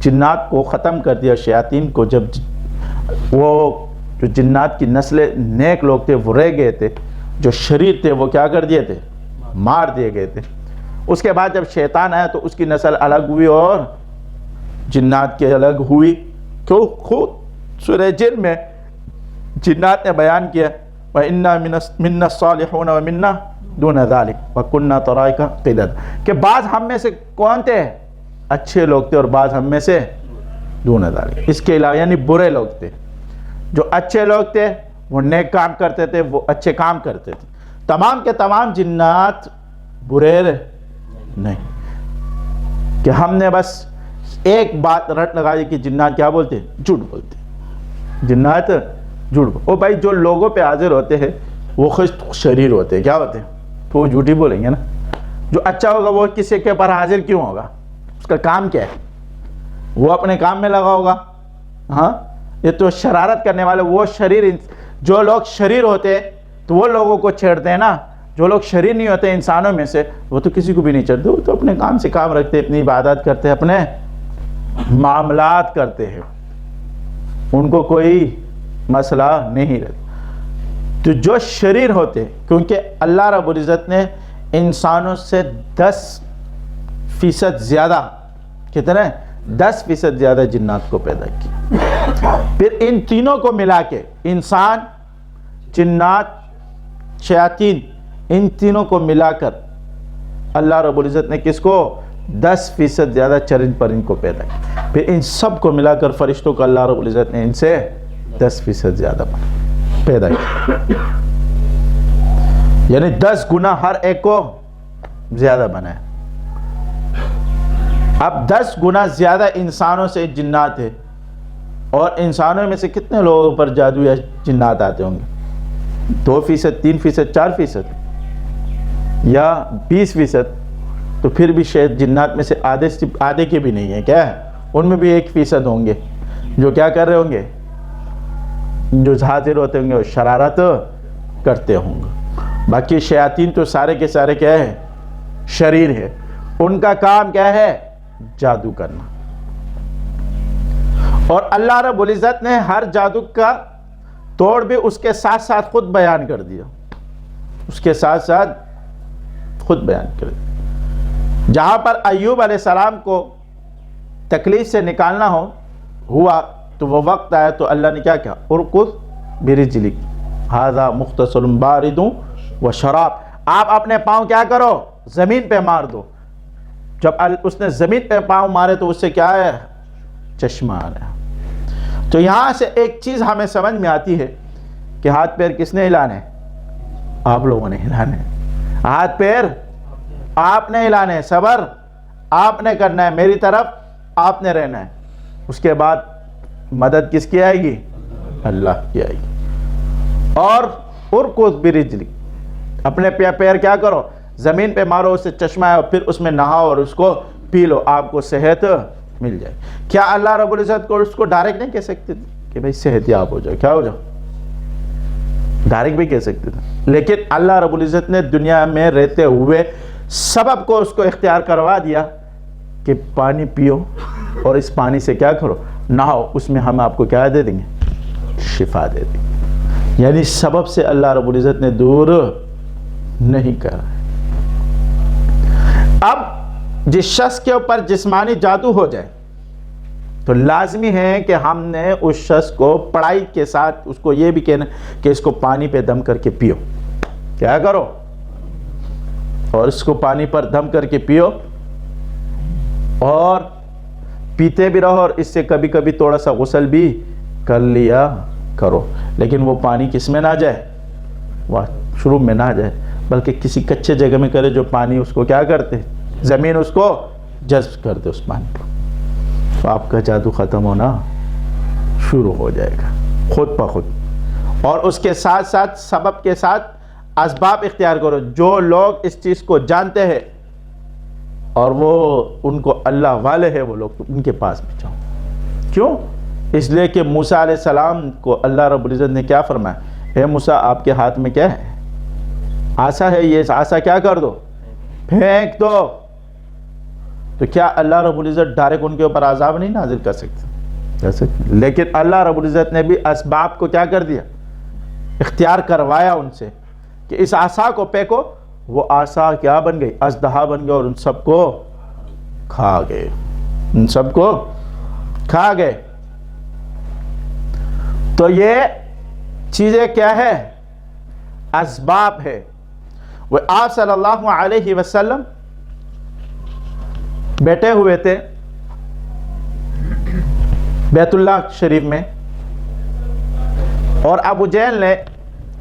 جنات کو ختم کر دیا، شیاطین کو، جب وہ جو جنات کی نسلیں نیک لوگ تھے وہ رہ گئے تھے، جو شریر تھے وہ کیا کر دیے تھے، مار دیے گئے تھے۔ اس کے بعد جب شیطان آیا تو اس کی نسل الگ ہوئی اور جنات کے الگ ہوئی، تو خود سورہ جن میں جنات نے بیان کیا وَإِنَّا مِنَّا الصَّالِحُونَ وَمِنَّا دُونَ ذَلِكَ وَكُنَّا طَرَائِقَ قِدَدًا، کہ بعض ہم میں سے کون تھے، اچھے لوگ تھے، اور بعض ہم میں سے دون ذالک، اس کے علاوہ یعنی برے لوگ تھے۔ جو اچھے لوگ تھے وہ نیک کام کرتے تھے، وہ اچھے کام کرتے تھے۔ تمام کے تمام جنات برے نہیں، کہ ہم نے بس ایک بات رٹ لگائی کہ جنات کیا بولتے ہیں، جھوٹ بولتے ہیں، جنات جھوٹ بولتے۔ او بھائی، جو لوگوں پہ حاضر ہوتے ہیں وہ خود شریر ہوتے ہیں، کیا ہوتے ہیں، تو وہ جھوٹ ہی بولیں گے نا۔ جو اچھا ہوگا وہ کسی کے پر حاضر کیوں ہوگا، اس کا کام کیا ہے، وہ اپنے کام میں لگا ہوگا۔ ہاں، یہ تو شرارت کرنے والے، وہ شریر، جو لوگ شریر ہوتے تو وہ لوگوں کو چھیڑتے ہیں نا، جو لوگ شریر نہیں ہوتے انسانوں میں سے وہ تو کسی کو بھی نہیں چھیڑتے، وہ تو اپنے کام سے کام رکھتے، اپنی عبادت کرتے، اپنے معاملات کرتے ہیں، ان کو کوئی مسئلہ نہیں رہتا۔ تو جو شریر ہوتے، کیونکہ اللہ رب العزت نے انسانوں سے 10% زیادہ، کتنے، 10% زیادہ جنات کو پیدا کیا۔ پھر ان تینوں کو ملا کے، انسان، جنات، شیاطین، ان تینوں کو ملا کر اللہ رب العزت نے کس کو، 10% زیادہ چرند پرند کو پیدا کیا، پھر ان سب کو ملا کر فرشتوں کو اللہ رب العزت نے ان سے 10% زیادہ پیدا کیا، یعنی 10 گنا ہر ایک کو زیادہ بنایا۔ اب 10 گنا زیادہ انسانوں سے جنات ہے، اور انسانوں میں سے کتنے لوگوں پر جادو یا جنات آتے ہوں گے؟ 2%، 3%، 4% یا 20%؟ تو پھر بھی شاید جنات میں سے آدھے کے بھی نہیں ہیں، کیا ہے؟ ان میں بھی 1% ہوں گے جو کیا کر رہے ہوں گے، جو حاضر ہوتے ہوں گے وہ شرارت کرتے ہوں گے۔ باقی شیاطین تو سارے کے سارے کیا ہے؟ شریر ہے، ان کا کام کیا ہے؟ جادو کرنا۔ اور اللہ رب العزت نے ہر جادو کا توڑ بھی اس کے ساتھ ساتھ خود بیان کر دیا، اس کے ساتھ ساتھ خود بیان کر دیا۔ جہاں پر ایوب علیہ السلام کو تکلیف سے نکالنا ہوا تو وہ وقت آیا تو اللہ نے کیا کہا؟ ارکض برجلک ھذا مختصر بارد وشراب، آپ اپنے پاؤں کیا کرو؟ زمین پہ مار دو۔ جب اس نے زمین پہ پاؤں مارے تو اس سے کیا ہے؟ چشمہ آ رہا۔ تو یہاں سے ایک چیز ہمیں سمجھ میں آتی ہے کہ ہاتھ پیر کس نے ہلانے ہیں؟ آپ لوگوں نے ہلانے ہیں۔ ہاتھ پیر آپ نے ہلانے ہیں، صبر آپ نے کرنا ہے، میری طرف آپ نے رہنا ہے۔ اس کے بعد مدد کس کی آئے گی؟ اللہ کی آئے گی۔ اور ارکض برجلک، اپنے پیر کیا کرو؟ زمین پہ مارو، اس سے چشمہ ہے، اور پھر اس میں نہاؤ اور اس کو پی لو، آپ کو صحت مل جائے۔ کیا اللہ رب العزت کو اس کو ڈائریکٹ نہیں کہہ سکتے تھے کہ بھائی صحت یاب ہو جاؤ، کیا ہو جاؤ؟ ڈائریکٹ بھی کہہ سکتے تھے، لیکن اللہ رب العزت نے دنیا میں رہتے ہوئے سبب کو اس کو اختیار کروا دیا کہ پانی پیو اور اس پانی سے کیا کرو؟ نہاؤ، اس میں ہم آپ کو کیا دے دیں گے؟ شفا دے دیں گے۔ یعنی سبب سے اللہ رب العزت نے دور نہیں کرا۔ اب جس شخص کے اوپر جسمانی جادو ہو جائے تو لازمی ہے کہ ہم نے اس شخص کو پڑھائی کے ساتھ اس کو یہ بھی کہنا کہ اس کو پانی پہ دم کر کے پیو، کیا کرو؟ اور اس کو پانی پر دم کر کے پیو، اور پیتے بھی رہو، اور اس سے کبھی کبھی تھوڑا سا غسل بھی کر لیا کرو، لیکن وہ پانی کس میں نہ جائے؟ شروع میں نہ جائے، بلکہ کسی کچے جگہ میں کرے جو پانی اس کو کیا کرتے؟ زمین اس کو جذب کر دے اس پانی کو، تو آپ کا جادو ختم ہونا شروع ہو جائے گا خود بخود۔ اور اس کے ساتھ ساتھ سبب کے ساتھ اسباب اختیار کرو۔ جو لوگ اس چیز کو جانتے ہیں اور وہ ان کو اللہ والے ہیں، وہ لوگ ان کے پاس بھی جاؤ۔ کیوں؟ اس لیے کہ موسیٰ علیہ السلام کو اللہ رب العزت نے کیا فرمایا؟ اے موسیٰ، آپ کے ہاتھ میں کیا ہے؟ عصا ہے، یہ عصا کیا کر دو؟ پھینک دو۔ تو کیا اللہ رب العزت ڈائریکٹ ان کے اوپر عذاب نہیں نازل کر سکتے؟ لیکن اللہ رب العزت نے بھی اسباب کو کیا کر دیا؟ اختیار کروایا ان سے کہ اس عصا کو پھینکو، وہ عصا کیا بن گئی؟ اژدہا بن گئی، اور ان سب کو کھا گئے، ان سب کو کھا گئے۔ تو یہ چیزیں کیا ہے؟ اسباب ہے۔ وہ آپ صلی اللہ علیہ وسلم بیٹھے ہوئے تھے بیت اللہ شریف میں، اور ابو جہل نے،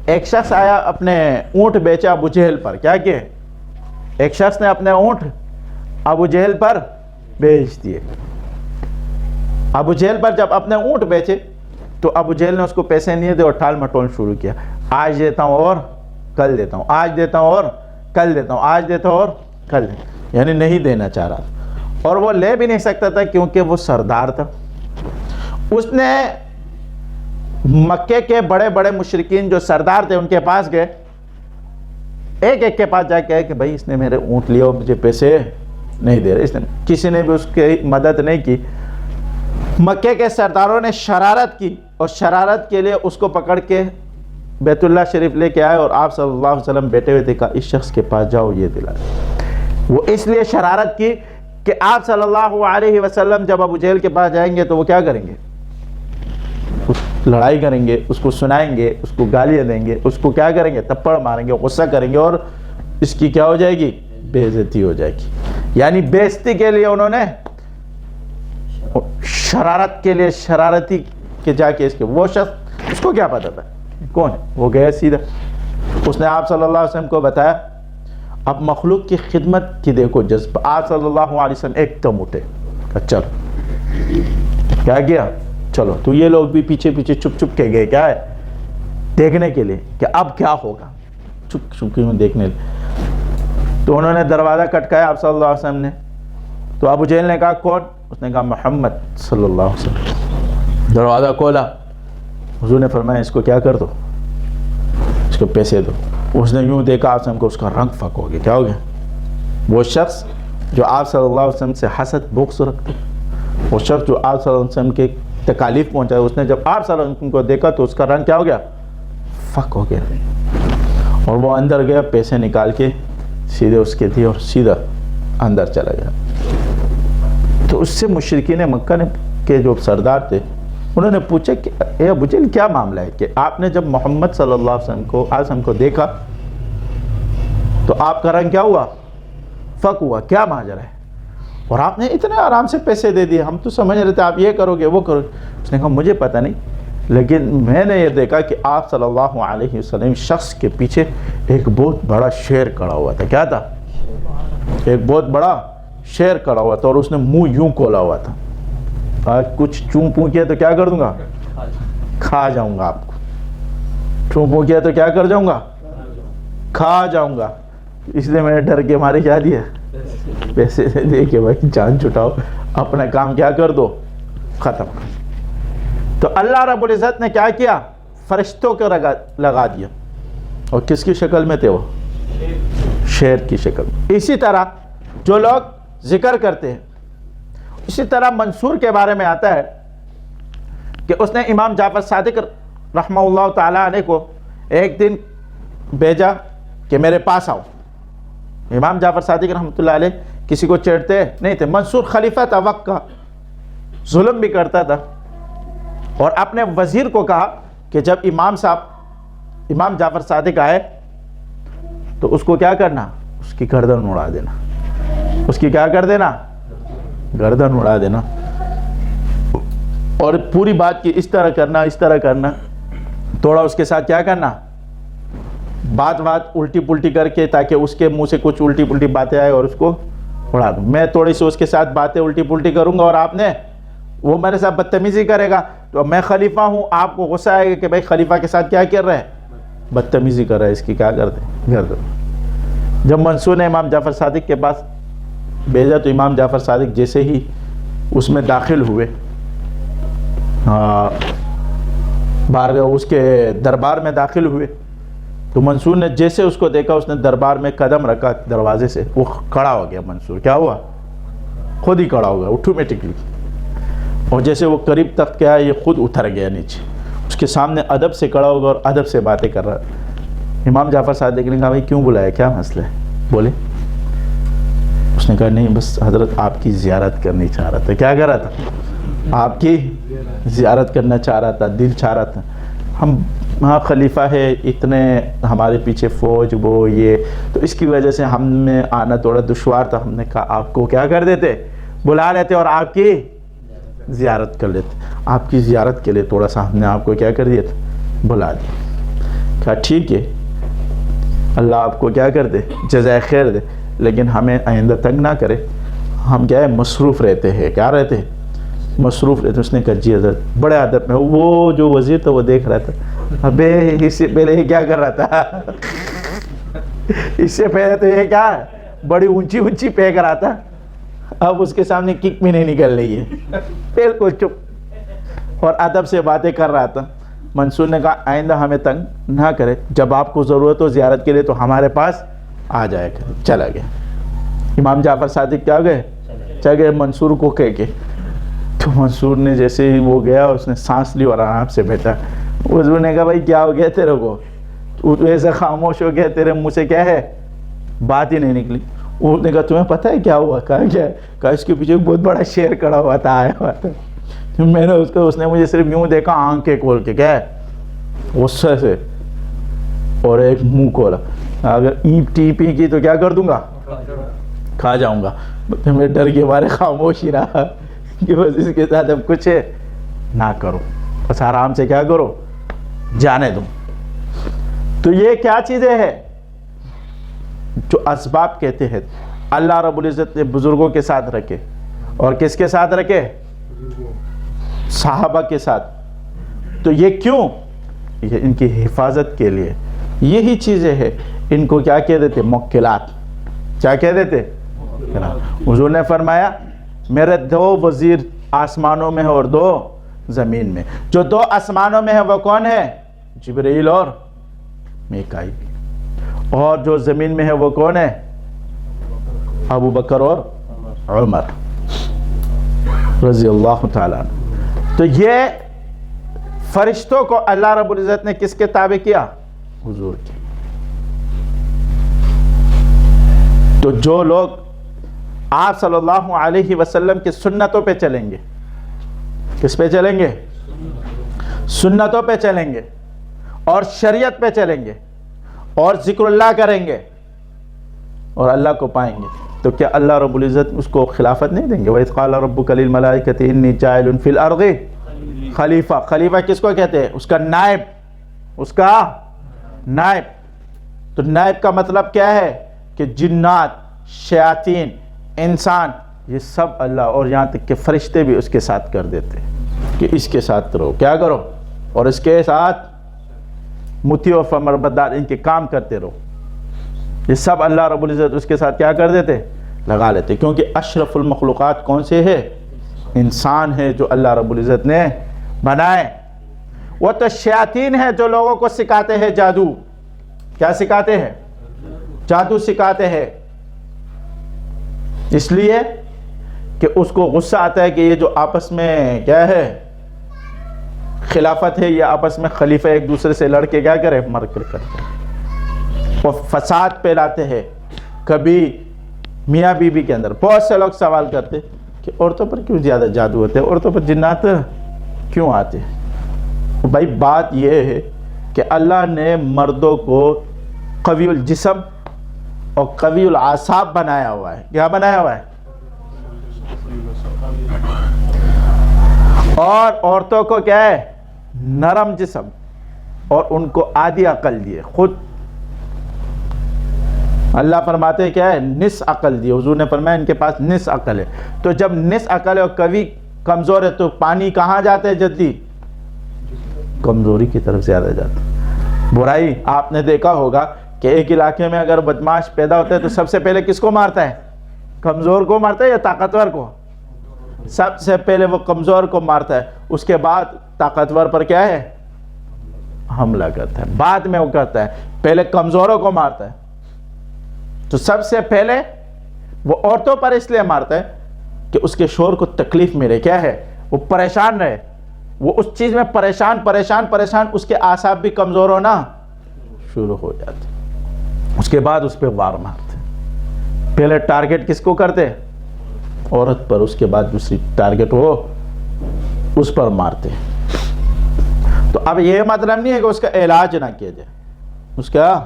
ایک شخص آیا اپنے اونٹ بیچا ابو جہل پر، کیا کیا؟ ایک شخص نے اپنے اونٹ ابو جہل پر بیچ دیے۔ ابو جہل پر جب اپنے اونٹ بیچے تو ابو جہل نے اس کو پیسے نہیں دے اور ٹال مٹول شروع کیا، آج دیتا ہوں اور کل دیتا ہوں، آج دیتا ہوں اور کل دیتا ہوں، آج دیتا ہوں اور کل دیتا ہوں، یعنی نہیں دینا چاہ رہا، اور وہ لے بھی نہیں سکتا تھا کیونکہ وہ سردار تھا۔ اس نے مکے کے بڑے بڑے مشرکین جو سردار تھے ان کے پاس گئے، ایک ایک کے پاس جا کے کہا کہ بھائی اس نے میرے اونٹ لیا اور مجھے پیسے نہیں دے رہے، اس نے، کسی نے بھی اس کی مدد نہیں کی۔ مکے کے سرداروں نے شرارت کی، اور شرارت کے لیے اس کو پکڑ کے بیت اللہ شریف لے کے آئے، اور آپ صلی اللہ علیہ وسلم بیٹھے ہوئے تھے، کہا اس شخص کے پاس جاؤ یہ دلا۔ وہ اس لیے شرارت کی کہ آپ صلی اللہ علیہ وسلم جب ابو جہل کے پاس جائیں گے تو وہ کیا کریں گے؟ لڑائی کریں گے، اس کو سنائیں گے، اس کو گالیاں دیں گے، اس کو کیا کریں گے؟ تپڑ ماریں گے، غصہ کریں گے، اور اس کی کیا ہو جائے گی؟ بے عزتی ہو جائے گی۔ یعنی بیزتی کے لیے انہوں نے شرارت کے لیے شرارتی کہ جا کے اس کے وہ شخص اس کو کیا پتا تھا کون ہے, وہ گیا سیدھا. اس نے آپ صلی اللہ علیہ وسلم کو بتایا. اب مخلوق کی خدمت کی دیکھو جذبہ. آپ صلی اللہ علیہ وسلم ایک دم اٹھے, چلو کیا کیا, چلو. تو یہ لوگ بھی پیچھے پیچھے چھپ چھپ کے گئے کیا ہے دیکھنے کے لیے کہ اب کیا ہوگا, چھپ چھپ کے دیکھنے لیے. تو انہوں نے دروازہ کٹکایا آپ صلی اللہ علیہ وسلم نے. تو ابو جہل نے کہا کون؟ اس نے کہا محمد صلی اللہ علیہ وسلم. دروازہ کھولا, حضور نے فرمایا اس کو کیا کر دو, اس کو پیسے دو. اس نے یوں دیکھا آپ کو, اس کا رنگ فک ہو گیا. کیا ہو گیا؟ وہ شخص جو آپ صلی اللہ علیہ وسلم سے حسد بغض رکھتے, وہ شخص جو آپ صلی اللہ علیہ وسلم کے تکالیف پہنچایا, اس نے جب آپ صلی اللہ علیہ وسلم کو دیکھا تو اس کا رنگ کیا ہو گیا؟ فک ہو گیا. اور وہ اندر گیا, پیسے نکال کے سیدھے اس کے دیے اور سیدھا اندر چلا گیا. تو اس سے مشرکین مکہ نے کے جو سردار تھے انہوں نے پوچھا کہ اے ابو جہل کیا معاملہ ہے کہ آپ نے جب محمد صلی اللہ علیہ وسلم کو دیکھا تو آپ کا رنگ کیا ہوا؟ فک ہوا. کیا ماجرا ہے؟ اور آپ نے اتنے آرام سے پیسے دے دیے, ہم تو سمجھ رہے تھے آپ یہ کرو گے وہ کرو گے. اس نے کہا مجھے پتہ نہیں, لیکن میں نے یہ دیکھا کہ آپ صلی اللہ علیہ وسلم شخص کے پیچھے ایک بہت بڑا شیر کھڑا ہوا تھا. کیا تھا؟ ایک بہت بڑا شیر کھڑا ہوا تھا اور اس نے منہ یوں کھولا ہوا تھا. آج کچھ چوں پوں کیا تو کیا کر دوں گا؟ کھا جاؤں گا آپ کو. چوں پوں کیا تو کیا کر جاؤں گا؟ کھا جاؤں گا. اس لیے میں نے ڈر کے مارے کیا دیا, پیسے دے کے بھائی جان چھٹاؤ, اپنا کام کیا کر دو, ختم. تو اللہ رب العزت نے کیا کیا؟ فرشتوں کو لگا دیا. اور کس کی شکل میں تھے وہ؟ شیر کی شکل میں. اسی طرح جو لوگ ذکر کرتے ہیں, اسی طرح منصور کے بارے میں آتا ہے کہ اس نے امام جعفر صادق رحمہ اللہ تعالیٰ علیہ کو ایک دن بھیجا کہ میرے پاس آؤ. امام جعفر صادق رحمۃ اللہ علیہ کسی کو چیڑتے نہیں تھے. منصور خلیفہ تھا وقت کا, ظلم بھی کرتا تھا, اور اپنے وزیر کو کہا کہ جب امام جعفر صادق آئے تو اس کو کیا کرنا؟ اس کی گردن اڑا دینا. اس کی کیا کر دینا؟ گردن اڑا دینا. اور پوری بات کی اس طرح کرنا, اس طرح کرنا, تھوڑا اس کے ساتھ کیا کرنا, بات الٹی پلٹی کر کے, تاکہ اس کے منہ سے کچھ الٹی پلٹی باتیں آئے اور اس کو اڑا دوں. میں تھوڑی سی اس کے ساتھ باتیں الٹی پلٹی کروں گا اور آپ نے وہ میرے ساتھ بدتمیزی کرے گا, تو میں خلیفہ ہوں, آپ کو غصہ آئے گا کہ بھائی خلیفہ کے ساتھ کیا کر رہا ہے, بدتمیزی کر رہا ہے, اس کی کیا کر دیں, گردن. جب منصور نے امام جعفر صادق کے پاس بھیجا تو امام جعفر صادق جیسے ہی اس میں داخل ہوئے, اس کے دربار میں داخل ہوئے, تو منصور نے جیسے اس کو دیکھا, اس نے دربار میں قدم رکھا دروازے سے, وہ کھڑا ہو گیا. منصور کیا ہوا؟ خود ہی کھڑا ہو گیا آٹومیٹکلی. اور جیسے وہ قریب تک کیا, یہ خود اتر گیا نیچے, اس کے سامنے ادب سے کھڑا ہو گیا اور ادب سے باتیں کر رہا. امام جعفر صادق نے کہا بھائی کیوں بلایا, کیا مسئلہ ہے, بولے. اس نے کہا نہیں بس حضرت آپ کی زیارت کرنی چاہ رہا تھا. کیا کر رہا تھا؟ آپ کی زیارت کرنا چاہ رہا تھا, دل چاہ رہا تھا. ہم ہاں خلیفہ ہے, اتنے ہمارے پیچھے فوج وہ یہ, تو اس کی وجہ سے ہم میں آنا تھوڑا دشوار تھا. ہم نے کہا آپ کو کیا کر دیتے, بلا لیتے اور آپ کی زیارت کر لیتے. آپ کی زیارت کے لیے تھوڑا سا ہم نے آپ کو کیا کر دیا تھا, بلا دیا. کہا ٹھیک ہے, اللہ آپ کو کیا کر دے, جزائے خیر دے, لیکن ہمیں آئندہ تنگ نہ کرے, ہم کیا ہے مصروف رہتے ہیں. کیا رہتے ہیں؟ مصروف رہتے. اس نے کہا جی حضرت, بڑے ادب میں. وہ جو وزیر تھا وہ دیکھ رہا تھا, ابے اس سے پہلے یہ کیا کر رہا تھا, اس سے پہلے تو یہ کیا بڑی اونچی اونچی پھینک رہا تھا, اب اس کے سامنے کک بھی نہیں نکل رہی ہے, بالکل چپ اور ادب سے باتیں کر رہا تھا. منصور نے کہا آئندہ ہمیں تنگ نہ کرے, جب آپ کو ضرورت ہو زیارت کے لیے تو ہمارے پاس آ جائے گا. چلا گیا. امام جعفر صادق کیا گئے, چل گئے منصور کو کہہ کے. تو منصور نے جیسے ہی وہ گیا, اس نے سانس لی اور آرام سے بیٹھا. حضور نے کہا بھائی کیا ہو گیا تیرے کو, تو ایسا خاموش ہو گیا, تیرے منہ سے کیا ہے, بات ہی نہیں نکلی. اس نے کہا تمہیں پتہ ہے کیا ہوا؟ کہا کیا ہے؟ کہا اس کے پیچھے بہت بڑا شیر کھڑا ہوا تھا, آیا ہوا تھا. میں نے اس نے مجھے صرف یوں دیکھا, آنکھیں کھول کے, کیا ہے, غصے سے, اور ایک منہ کھولا. اگر اینٹ ٹی پی کی تو کیا کر دوں گا, کھا جاؤں گا. میں ڈر کے مارے خاموش ہی رہا کہ بس اس کے ساتھ اب کچھ نہ کرو، بس آرام سے کیا کرو، جانے دو۔ تو یہ کیا چیزیں ہیں جو اسباب کہتے ہیں اللہ رب العزت نے بزرگوں کے ساتھ رکھے، اور کس کے ساتھ رکھے؟ صحابہ کے ساتھ۔ تو یہ کیوں؟ یہ ان کی حفاظت کے لیے۔ یہی چیزیں ہیں، ان کو کیا کہہ دیتے؟ موکلات۔ کیا کہہ دیتے؟ حضور نے فرمایا میرے 2 وزیر آسمانوں میں ہیں اور 2 زمین میں۔ جو 2 آسمانوں میں ہیں وہ کون ہے؟ جبرائیل اور میکائیل۔ اور جو زمین میں ہے وہ کون ہے؟ ابو بکر اور عمر رضی اللہ تعالیٰ عنہ۔ تو یہ فرشتوں کو اللہ رب العزت نے کس کے تابع کیا؟ حضور کے۔ تو جو لوگ آپ صلی اللہ علیہ وسلم کی سنتوں پہ چلیں گے، کس پہ چلیں گے؟ سنتوں پہ چلیں گے، اور شریعت پہ چلیں گے، اور ذکر اللہ کریں گے، اور اللہ کو پائیں گے، تو کیا اللہ رب العزت اس کو خلافت نہیں دیں گے؟ وَإِذْ قَالَ رَبُّكَ لِلْمَلَائِكَةِ إِنِّي جَاعِلٌ فِي الْأَرْضِ خلیفہ۔ خلیفہ کس کو کہتے ہیں؟ اس کا نائب، اس کا نائب۔ تو نائب کا مطلب کیا ہے؟ کہ جنات، شیاطین، انسان، یہ سب اللہ، اور یہاں تک کہ فرشتے بھی اس کے ساتھ کر دیتے ہیں کہ اس کے ساتھ رہو، کیا کرو، اور اس کے ساتھ مطیع و فرمانبردار ان کے کام کرتے رہو۔ یہ سب اللہ رب العزت اس کے ساتھ کیا کر دیتے؟ لگا لیتے، کیونکہ اشرف المخلوقات کون سے ہے؟ انسان ہے جو اللہ رب العزت نے بنائے۔ وہ تو شیاطین ہیں جو لوگوں کو سکھاتے ہیں جادو۔ کیا سکھاتے ہیں؟ جادو سکھاتے ہیں، اس لیے کہ اس کو غصہ آتا ہے کہ یہ جو آپس میں کیا ہے خلافت ہے، یہ آپس میں خلیفہ ایک دوسرے سے لڑ کے کیا کرے؟ مر کر کرتے ہیں، وہ فساد پھیلاتے ہیں۔ کبھی میاں بیوی کے اندر بہت سے لوگ سوال کرتے کہ عورتوں پر کیوں زیادہ جادو ہوتے ہیں، عورتوں پر جنات کیوں آتے ہیں؟ بھائی بات یہ ہے کہ اللہ نے مردوں کو قوی الجسم اور قوی الاعصاب بنایا ہوا ہے۔ کیا بنایا ہوا ہے؟ اور عورتوں کو کیا ہے؟ نرم جسم، اور ان کو آدھی عقل دیے۔ خود اللہ فرماتے ہیں کیا ہے؟ نصف عقل دی۔ حضور نے فرمایا ان کے پاس نصف عقل ہے۔ تو جب نصف عقل ہے اور قوی کمزور ہے تو پانی کہاں جاتا ہے؟ جلدی کمزوری کی طرف زیادہ جاتا ہے۔ برائی آپ نے دیکھا ہوگا کہ ایک علاقے میں اگر بدماش پیدا ہوتا ہے تو سب سے پہلے کس کو مارتا ہے؟ کمزور کو مارتا ہے یا طاقتور کو؟ سب سے پہلے وہ کمزور کو مارتا ہے، اس کے بعد طاقتور پر کیا ہے؟ حملہ کرتا ہے، بعد میں وہ کرتا ہے، پہلے کمزوروں کو مارتا ہے۔ تو سب سے پہلے وہ عورتوں پر اس لیے مارتا ہے کہ اس کے شوہر کو تکلیف ملے، کیا ہے؟ وہ پریشان رہے، وہ اس چیز میں پریشان، اس کے اعصاب بھی کمزور ہونا شروع ہو جاتے، اس کے بعد اس پہ وار مارتے۔ پہلے ٹارگٹ کس کو کرتے؟ عورت پر، اس کے بعد دوسری ٹارگٹ وہ اس پر مارتے۔ تو اب یہ مطلب نہیں ہے کہ اس کا علاج نہ کیا جائے، اس کا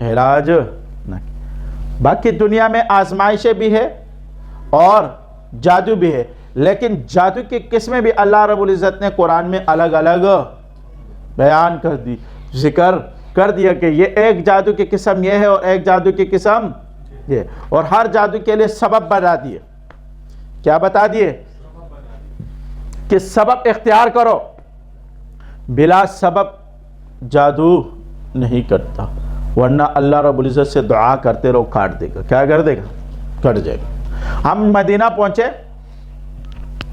علاج نہ کیا۔ باقی دنیا میں آزمائشیں بھی ہے اور جادو بھی ہے، لیکن جادو کی قسمیں بھی اللہ رب العزت نے قرآن میں الگ الگ بیان کر دی، ذکر کر دیا کہ یہ ایک جادو کی قسم یہ ہے اور ایک جادو کی قسم یہ، اور ہر جادو کے لیے سبب بتا دیے۔ کیا بتا دیے؟ کہ سبب اختیار کرو، بلا سبب جادو نہیں کرتا، ورنہ اللہ رب العزت سے دعا کرتے رہو، کاٹ دے گا۔ کیا کر دے گا؟ کٹ جائے گا۔ ہم مدینہ پہنچے،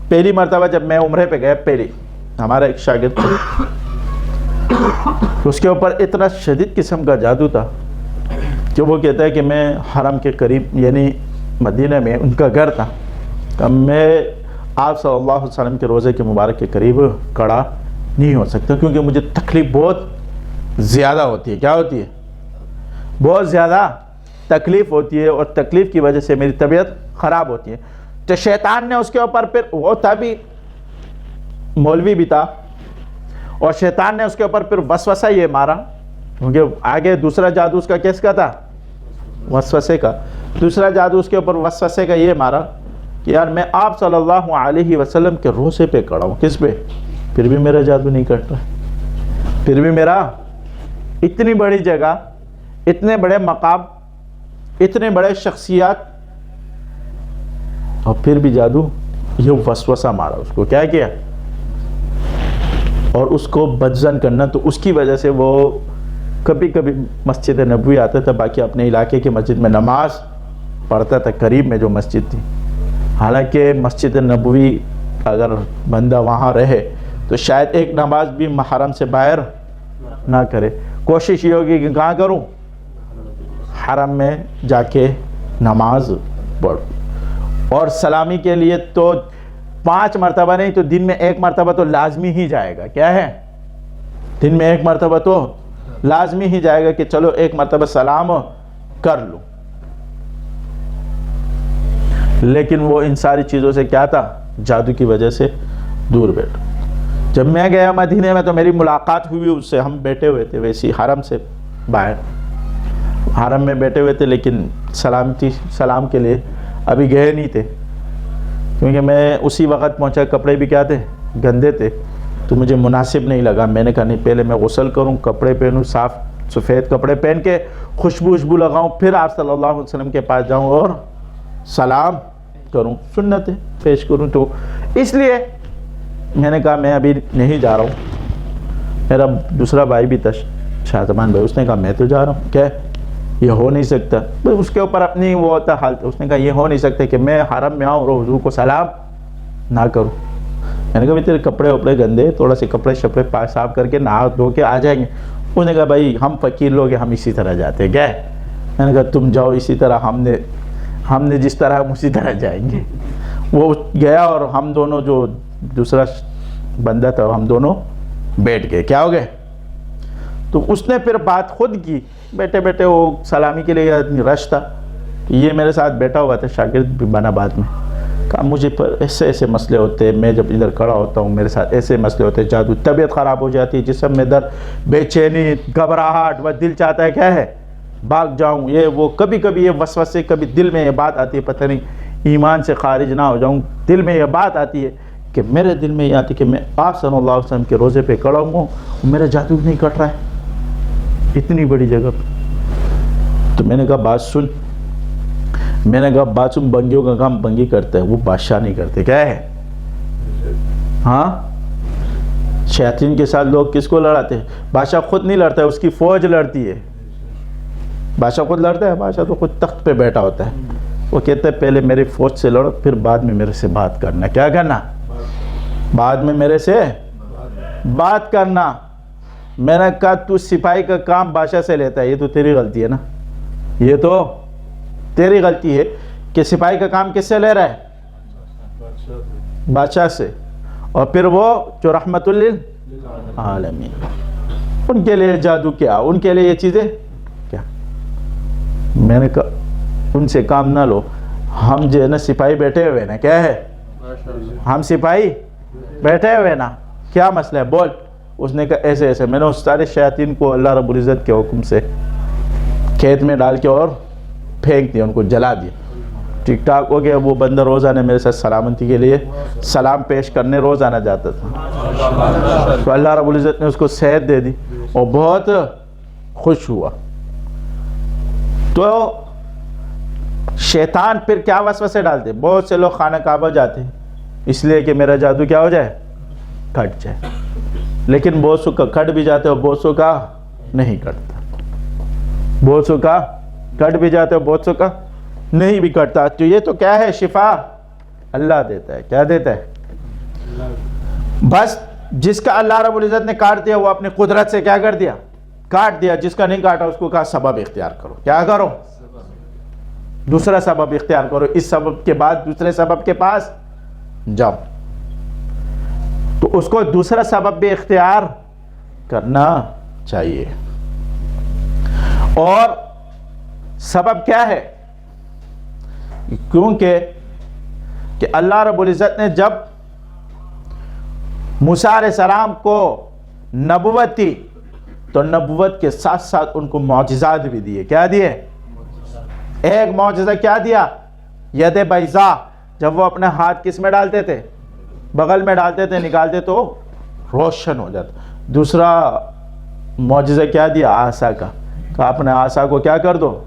پہلی مرتبہ جب میں عمرے پہ گیا، پہلی ہمارا ایک شاگرد تھا، اس کے اوپر اتنا شدید قسم کا جادو تھا کہ وہ کہتا ہے کہ میں حرم کے قریب یعنی مدینہ میں ان کا گھر تھا، میں آپ صلی اللہ علیہ وسلم کے روضے کے مبارک کے قریب کھڑا نہیں ہو سکتا، کیونکہ مجھے تکلیف بہت زیادہ ہوتی ہے۔ کیا ہوتی ہے؟ بہت زیادہ تکلیف ہوتی ہے، اور تکلیف کی وجہ سے میری طبیعت خراب ہوتی ہے۔ تو شیطان نے اس کے اوپر پھر، وہ تھا بھی مولوی بھی تھا، اور شیطان نے اس کے اوپر پھر وسوسہ یہ مارا، کیونکہ آگے دوسرا جادو اس کا کیس کا تھا؟ وسوسے کا۔ دوسرا جادو اس کے اوپر وسوسے کا یہ مارا کہ یار میں آپ صلی اللہ علیہ وسلم کے روزے پہ کھڑا ہوں. کس پہ؟ پھر بھی میرا جادو نہیں کٹ رہا. پھر بھی میرا اتنی بڑی جگہ، اتنے بڑے مقام، اتنے بڑے شخصیات، اور پھر بھی جادو. یہ وسوسہ مارا اس کو. کیا کیا؟ اور اس کو بدزن کرنا. تو اس کی وجہ سے وہ کبھی کبھی مسجد نبوی آتا تھا، باقی اپنے علاقے کی مسجد میں نماز پڑھتا تھا، قریب میں جو مسجد تھی. حالانکہ مسجد نبوی اگر بندہ وہاں رہے تو شاید ایک نماز بھی محرم سے باہر نہ کرے. کوشش یہ ہوگی کہ کہاں کروں؟ حرم میں جا کے نماز پڑھوں. اور سلامی کے لیے تو 5 مرتبہ نہیں تو دن میں 1 مرتبہ تو لازمی ہی جائے گا. کیا ہے؟ دن میں 1 مرتبہ تو لازمی ہی جائے گا کہ چلو 1 مرتبہ سلام کر لوں. لیکن وہ ان ساری چیزوں سے کیا تھا؟ جادو کی وجہ سے دور بیٹھا. جب میں گیا مدینے میں تو میری ملاقات ہوئی اس سے. ہم بیٹھے ہوئے تھے ویسی حرم سے باہر، حرم میں بیٹھے ہوئے تھے، لیکن سلام کے لیے ابھی گئے نہیں تھے، کیونکہ میں اسی وقت پہنچا. کپڑے بھی کیا تھے؟ گندے تھے. تو مجھے مناسب نہیں لگا. میں نے کہا نہیں، پہلے میں غسل کروں، کپڑے پہنوں، صاف سفید کپڑے پہن کے خوشبو لگاؤں، پھر آپ صلی اللہ علیہ وسلم کے پاس جاؤں اور سلام کروں، سنت پیش کروں. تو اس لیے میں نے کہا میں ابھی نہیں جا رہا ہوں. میرا دوسرا بھائی بھی تھا، شاہ زمان بھائی، اس نے کہا میں تو جا رہا ہوں. کیا یہ ہو نہیں سکتا؟ اس کے اوپر اپنی وہ ہوتا حالت. اس نے کہا یہ ہو نہیں سکتا کہ میں حرم میں آؤں اور حضور کو سلام نہ کروں. میں نے کہا تیرے کپڑے وپڑے گندے، تھوڑا سے کپڑے شپڑے صاف کر کے نہا دھو کے آ جائیں گے. اس نے کہا بھائی ہم فقیر لوگ ہیں، ہم اسی طرح جاتے ہیں. کیا ہے؟ میں نے کہا تم جاؤ اسی طرح، ہم نے جس طرح ہم اسی طرح جائیں گے. وہ گیا اور ہم دونوں، جو دوسرا بندہ تھا، ہم دونوں بیٹھ گئے. کیا ہو گئے؟ تو اس نے پھر بات خود کی. بیٹھے بیٹھے وہ سلامی کے لیے رش تھا، یہ میرے ساتھ بیٹھا ہوا تھا، شاگرد بھی بنا بعد میں. کہا مجھے پر ایسے ایسے مسئلے ہوتے ہیں، میں جب ادھر کھڑا ہوتا ہوں میرے ساتھ ایسے مسئلے ہوتے ہیں، جادو، طبیعت خراب ہو جاتی ہے، جسم میں درد، بے چینی، گھبراہٹ، وہ دل چاہتا ہے کیا ہے بھاگ جاؤں. یہ وہ کبھی کبھی یہ وسوسے، کبھی دل میں یہ بات آتی ہے، پتہ نہیں ایمان سے خارج نہ ہو جاؤں. دل میں یہ بات آتی ہے کہ میرے دل میں یہ آتی کہ میں آپ صلی اللہ علیہ وسلم کے روزے پہ کھڑا ہوں، میرا جادو نہیں کٹ رہا ہے اتنی بڑی جگہ پہ. تو میں نے کہا بات سن. میں نے کہا بات سن، بنگیوں کا کام بنگی کرتا ہے، وہ بادشاہ نہیں کرتے. کیا ہے؟ ہاں، شیاطین کے ساتھ لوگ کس کو لڑاتے ہیں؟ بادشاہ خود نہیں لڑتا ہے، اس کی فوج لڑتی ہے. بادشاہ خود لڑتا ہے؟ بادشاہ تو خود تخت پہ بیٹھا ہوتا ہے. وہ کہتا ہے پہلے میری فوج سے لڑو، پھر بعد میں میرے سے بات کرنا. کیا کرنا؟ بعد میں میرے سے بات کرنا. میں نے کہا تو سپاہی کا کام بادشاہ سے لیتا ہے، یہ تو تیری غلطی ہے نا. یہ تو تیری غلطی ہے کہ سپاہی کا کام کس سے لے رہا ہے؟ بادشاہ سے. اور پھر وہ جو رحمت للعالمین، ان کے لیے جادو کیا، ان کے لیے یہ چیزیں کیا. میں نے کہا ان سے کام نہ لو. ہم جو ہے نا سپاہی بیٹھے ہوئے نا. کیا ہے؟ ہم سپاہی بیٹھے ہوئے نا. کیا مسئلہ ہے بول. اس نے کہا ایسے ایسے. میں نے اس سارے شیاطین کو اللہ رب العزت کے حکم سے کھیت میں ڈال کے اور پھینک دیا، ان کو جلا دیا. ٹھیک ٹھاک ہو گیا. وہ بندہ روزانہ میرے ساتھ سلامتی کے لیے سلام پیش کرنے روزانہ جاتا تھا. تو اللہ رب العزت نے اس کو صحت دے دی اور بہت خوش ہوا. تو شیطان پھر کیا وسوسے ڈالتے؟ بہت سے لوگ خانہ کعبہ جاتے ہیں اس لیے کہ میرا جادو کیا ہو جائے؟ کٹ جائے. لیکن بہت سو کا کٹ بھی جاتے اور بہت سو کا نہیں کٹتا. بہت سو کا کٹ بھی جاتے اور بہت سو کا نہیں بھی کٹتا. تو یہ تو کیا ہے؟ شفا اللہ دیتا ہے. کیا دیتا ہے؟ بس جس کا اللہ رب العزت نے کاٹ دیا وہ اپنی قدرت سے کیا کر دیا؟ کاٹ دیا. جس کا نہیں کاٹا اس کو کہا سبب اختیار کرو. کیا کرو؟ دوسرا سبب اختیار کرو. اس سبب کے بعد دوسرے سبب کے پاس جاؤ. تو اس کو دوسرا سبب بھی اختیار کرنا چاہیے. اور سبب کیا ہے؟ کیونکہ کہ اللہ رب العزت نے جب موسیٰ علیہ السلام کو نبوت دی تو نبوت کے ساتھ ساتھ ان کو معجزات بھی دیے. کیا دیے؟ ایک معجزہ کیا دیا؟ ید بیضا، جب وہ اپنے ہاتھ کس میں ڈالتے تھے؟ بغل میں ڈالتے تھے، نکالتے تو روشن ہو جاتا۔ دوسرا معجزہ کیا دیا؟ عصا کا، کہا اپنے عصا کو کیا کر دو؟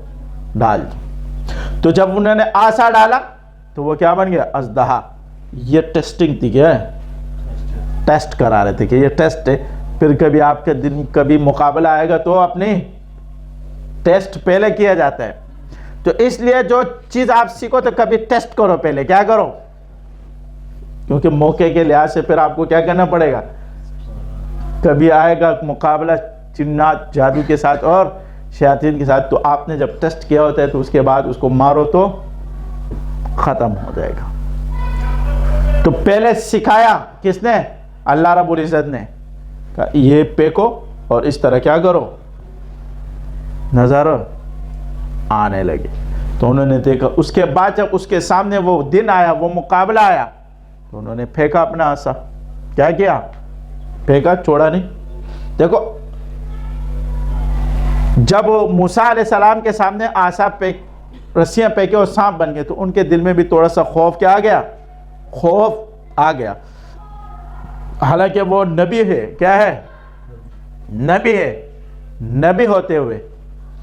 ڈال دو۔ تو جب انہوں نے عصا ڈالا تو وہ کیا بن گیا؟ اژدہا۔ یہ ٹیسٹنگ تھی، کیا ہے؟ ٹیسٹ کرا رہے تھے کہ یہ ٹیسٹ ہے، پھر کبھی آپ کے دن کبھی مقابلہ آئے گا تو اپنی ٹیسٹ پہلے کیا جاتا ہے۔ تو اس لیے جو چیز آپ سیکھو تو کبھی ٹیسٹ کرو، پہلے کیا کرو، کیونکہ موقع کے لحاظ سے پھر آپ کو کیا کرنا پڑے گا، کبھی آئے گا مقابلہ جنات جادو کے ساتھ اور شیاطین کے ساتھ، تو آپ نے جب ٹیسٹ کیا ہوتا ہے تو اس کے بعد اس کو مارو تو ختم ہو جائے گا۔ تو پہلے سکھایا کس نے؟ اللہ رب العزت نے، کہا یہ پھینکو اور اس طرح کیا کرو، نظر آنے لگے۔ تو انہوں نے دیکھا، اس کے بعد جب اس کے سامنے وہ دن آیا، وہ مقابلہ آیا، تو انہوں نے پھینکا اپنا عصا۔ کیا کیا؟ پھینکا، چھوڑا نہیں۔ دیکھو جب موسیٰ علیہ السلام کے سامنے عصا رسیاں پھینکے اور سانپ بن گئے تو ان کے دل میں بھی تھوڑا سا خوف کیا آ گیا؟ خوف آ گیا۔ حالانکہ وہ نبی ہے، کیا ہے؟ نبی ہے، نبی ہوتے ہوئے،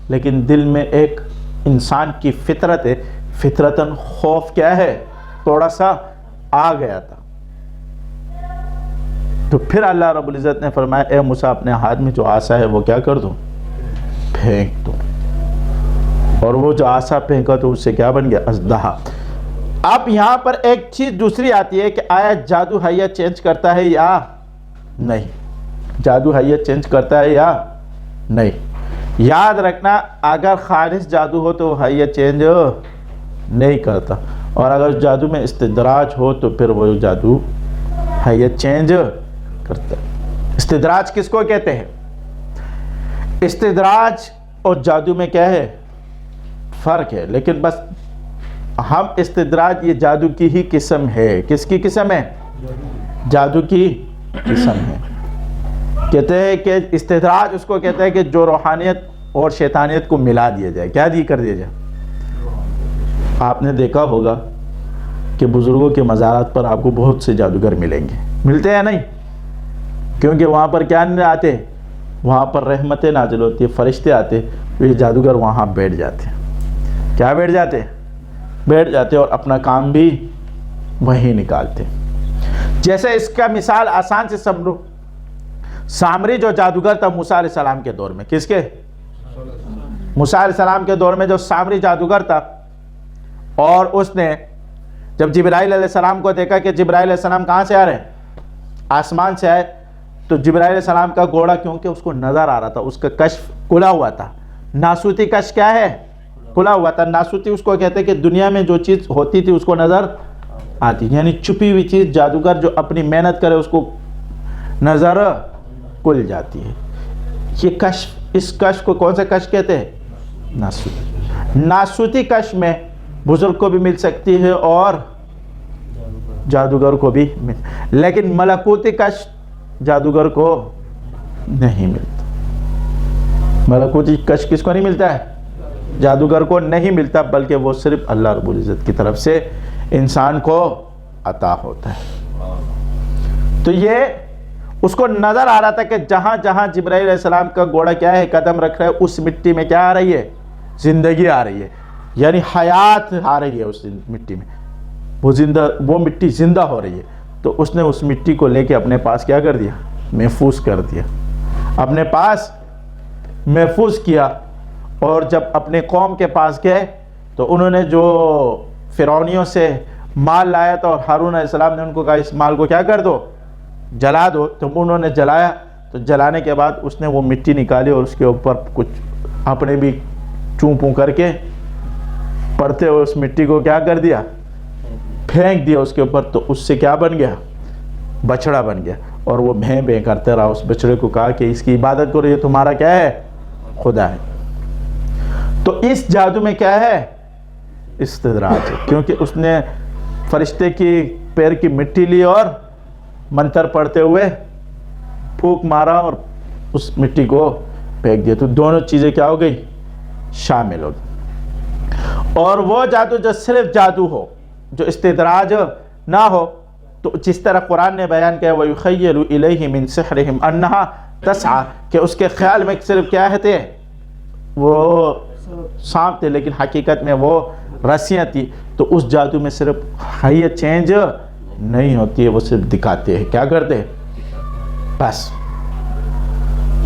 لیکن دل میں ایک انسان کی فطرت ہے، فطرتاً خوف کیا ہے؟ تھوڑا سا آ گیا تھا۔ تو پھر اللہ رب العزت نے فرمایا اے موسیٰ اپنے ہاتھ میں جو عصا ہے وہ کیا کر دو؟ پھینک دو۔ اور وہ جو عصا پھینکا تو اس سے کیا بن گیا؟ اژدہا۔ اب یہاں پر ایک چیز دوسری آتی ہے کہ آیا جادو حیت چینج کرتا ہے یا نہیں؟ جادو حیت چینج کرتا ہے یا نہیں؟ یاد رکھنا، اگر خالص جادو ہو تو حیت چینج نہیں کرتا، اور اگر جادو میں استدراج ہو تو پھر وہ جادو حیت چینج کرتا ہے۔ استدراج کس کو کہتے ہیں؟ استدراج اور جادو میں کیا ہے؟ فرق ہے، لیکن بس ہم استدراج یہ جادو کی ہی قسم ہے۔ کس کی قسم ہے؟ جادو کی قسم ہے۔ کہتے ہیں کہ استدراج اس کو کہتے ہیں کہ جو روحانیت اور شیطانیت کو ملا دیا جائے، کیا کر دیا جائے۔ آپ نے دیکھا ہوگا کہ بزرگوں کے مزارات پر آپ کو بہت سے جادوگر ملیں گے، ملتے ہیں نہیں؟ کیونکہ وہاں پر کیا نہیں آتے، وہاں پر رحمتیں نازل ہوتی ہے، فرشتے آتے، تو یہ جادوگر وہاں بیٹھ جاتے ہیں۔ کیا بیٹھ جاتے؟ بیٹھ جاتے اور اپنا کام بھی وہیں نکالتے۔ جیسے اس کا مثال آسان سے سمجھو، سامری جو جادوگر تھا موسیٰ علیہ السلام کے دور میں، کس کے؟ موسیٰ علیہ السلام کے دور میں جو سامری جادوگر تھا، اور اس نے جب جبرائیل علیہ السلام کو دیکھا کہ جبرائیل علیہ السلام کہاں سے آ رہے ہیں؟ آسمان سے آئے، تو جبرائیل علیہ السلام کا گھوڑا، کیونکہ اس کو نظر آ رہا تھا، اس کا کشف کھلا ہوا تھا۔ ناسوتی کشف کیا ہے؟ کھلا ہوا تھا۔ ناسوتی اس کو کہتے ہیں کہ دنیا میں جو چیز ہوتی تھی اس کو نظر آتی، یعنی چھپی ہوئی چیز، جادوگر جو اپنی محنت کرے اس کو نظر کھل جاتی ہے۔ یہ کشف، اس کشف کو کون سا کشف کہتے ہیں؟ ناسوتی۔ ناسوتی کشف میں بزرگ کو بھی مل سکتی ہے اور جادوگر کو بھی لیکن ملکوتی کشف جادوگر کو نہیں ملتا۔ ملکوتی کشف کس کو نہیں ملتا ہے؟ جادوگر کو نہیں ملتا، بلکہ وہ صرف اللہ رب العزت کی طرف سے انسان کو عطا ہوتا ہے۔ تو یہ اس کو نظر آ رہا تھا کہ جہاں جہاں جبرائیل علیہ السلام کا گھوڑا کیا ہے، قدم رکھ رہا ہے، اس مٹی میں کیا آ رہی ہے؟ زندگی آ رہی ہے، یعنی حیات آ رہی ہے اس مٹی میں، وہ مٹی زندہ ہو رہی ہے۔ تو اس نے اس مٹی کو لے کے اپنے پاس کیا کر دیا؟ محفوظ کر دیا، اپنے پاس محفوظ کیا۔ اور جب اپنے قوم کے پاس گئے تو انہوں نے جو فرعونیوں سے مال لایا تھا، اور ہارون علیہ السلام نے ان کو کہا اس مال کو کیا کر دو؟ جلا دو۔ تو انہوں نے جلایا، تو جلانے کے بعد اس نے وہ مٹی نکالی اور اس کے اوپر کچھ اپنے بھی چوں پوں کر کے پڑتے ہوئے اس مٹی کو کیا کر دیا؟ پھینک دیا اس کے اوپر۔ تو اس سے کیا بن گیا؟ بچڑا بن گیا، اور وہ بھیں بھیں کرتے رہا۔ اس بچڑے کو کہا کہ اس کی عبادت کرو، یہ تمہارا کیا ہے؟ خدا ہے۔ تو اس جادو میں کیا ہے؟ استدراج ہے، کیونکہ اس نے فرشتے کی پیر کی مٹی لی اور منتر پڑھتے ہوئے پھونک مارا اور اس مٹی کو پھینک دیا۔ تو دونوں چیزیں کیا ہو گئی؟ شامل ہو گئی۔ اور وہ جادو جو صرف جادو ہو، جو استدراج نہ ہو، تو جس طرح قرآن نے بیان کیا وَيُخَيَّلُ إِلَيْهِ مِن سِحْرِهِمْ أَنَّهَا تَسْعَى، کہ اس کے خیال میں صرف کیا تھے، وہ سانپ تھے، لیکن حقیقت میں وہ رسیاں تھی. تو اس جادو میں صرف حیت چینج نہیں ہوتی ہے، وہ صرف دکھاتے ہیں. کیا کرتے ہیں؟ بس.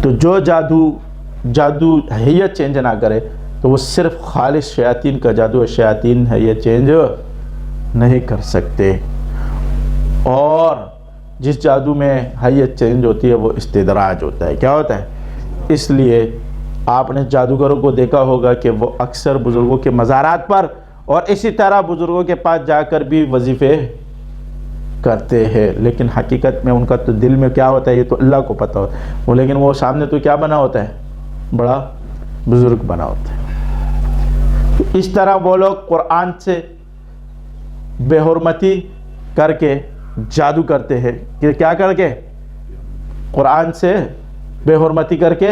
تو جو جادو حیت چینج نہ کرے تو وہ صرف خالص شیاطین کا جادو ہے. شیاطین حیت چینج نہیں کر سکتے. اور جس جادو میں حیت چینج ہوتی ہے وہ استدراج ہوتا ہے. کیا ہوتا ہے؟ اس لیے آپ نے جادوگروں کو دیکھا ہوگا کہ وہ اکثر بزرگوں کے مزارات پر اور اسی طرح بزرگوں کے پاس جا کر بھی وظیفے کرتے ہیں، لیکن حقیقت میں ان کا تو دل میں کیا ہوتا ہے یہ تو اللہ کو پتہ ہوتا ہے. وہ لیکن وہ سامنے تو کیا بنا ہوتا ہے؟ بڑا بزرگ بنا ہوتا ہے. اس طرح وہ لوگ قرآن سے بے حرمتی کر کے جادو کرتے ہیں. کہ کیا کر کے؟ قرآن سے بے حرمتی کر کے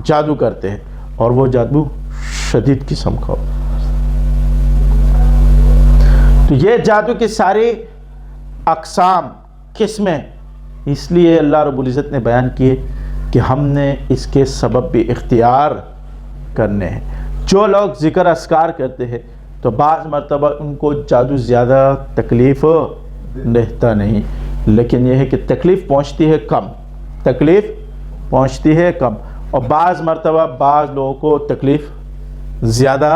جادو کرتے ہیں، اور وہ جادو شدید قسم کا. تو یہ جادو کی ساری اقسام، قسمیں اس لیے اللہ رب العزت نے بیان کیے کہ ہم نے اس کے سبب بھی اختیار کرنے ہیں. جو لوگ ذکر اذکار کرتے ہیں تو بعض مرتبہ ان کو جادو زیادہ تکلیف رہتا نہیں، لیکن یہ ہے کہ تکلیف پہنچتی ہے کم، تکلیف پہنچتی ہے کم. اور بعض مرتبہ بعض لوگوں کو تکلیف زیادہ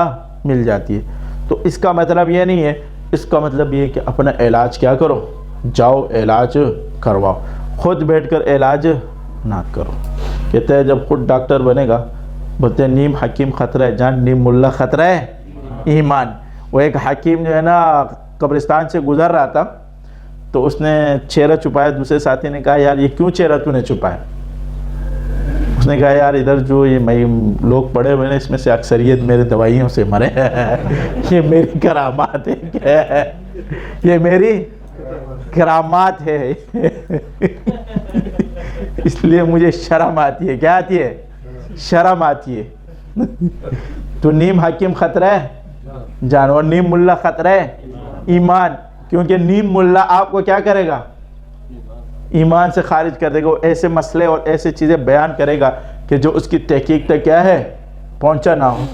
مل جاتی ہے. تو اس کا مطلب یہ نہیں ہے، اس کا مطلب یہ ہے کہ اپنا علاج کیا کرو، جاؤ علاج کرواؤ، خود بیٹھ کر علاج نہ کرو. کہتے ہیں جب خود ڈاکٹر بنے گا، بولتے ہیں نیم حکیم خطرہ ہے جان، نیم ملا خطرہ ہے ایمان. وہ ایک حکیم جو ہے نا قبرستان سے گزر رہا تھا، تو اس نے چہرہ چھپایا. دوسرے ساتھی نے کہا یار یہ کیوں چہرہ تو نے چھپایا؟ اس نے کہا یار ادھر جو یہ لوگ پڑے ہوئے ہیں اس میں سے اکثریت میرے دوائیوں سے مرے یہ میری کرامات ہے، یہ میری کرامات ہے اس لیے مجھے شرم آتی ہے. کیا آتی ہے؟ شرم آتی ہے. تو نیم حکیم خطرہ ہے جانور، نیم ملا خطرہ ہے ایمان. کیونکہ نیم ملا آپ کو کیا کرے گا؟ ایمان سے خارج کر دے گا. وہ ایسے مسئلے اور ایسے چیزیں بیان کرے گا کہ جو اس کی تحقیق تک کیا ہے پہنچا نہ ہو.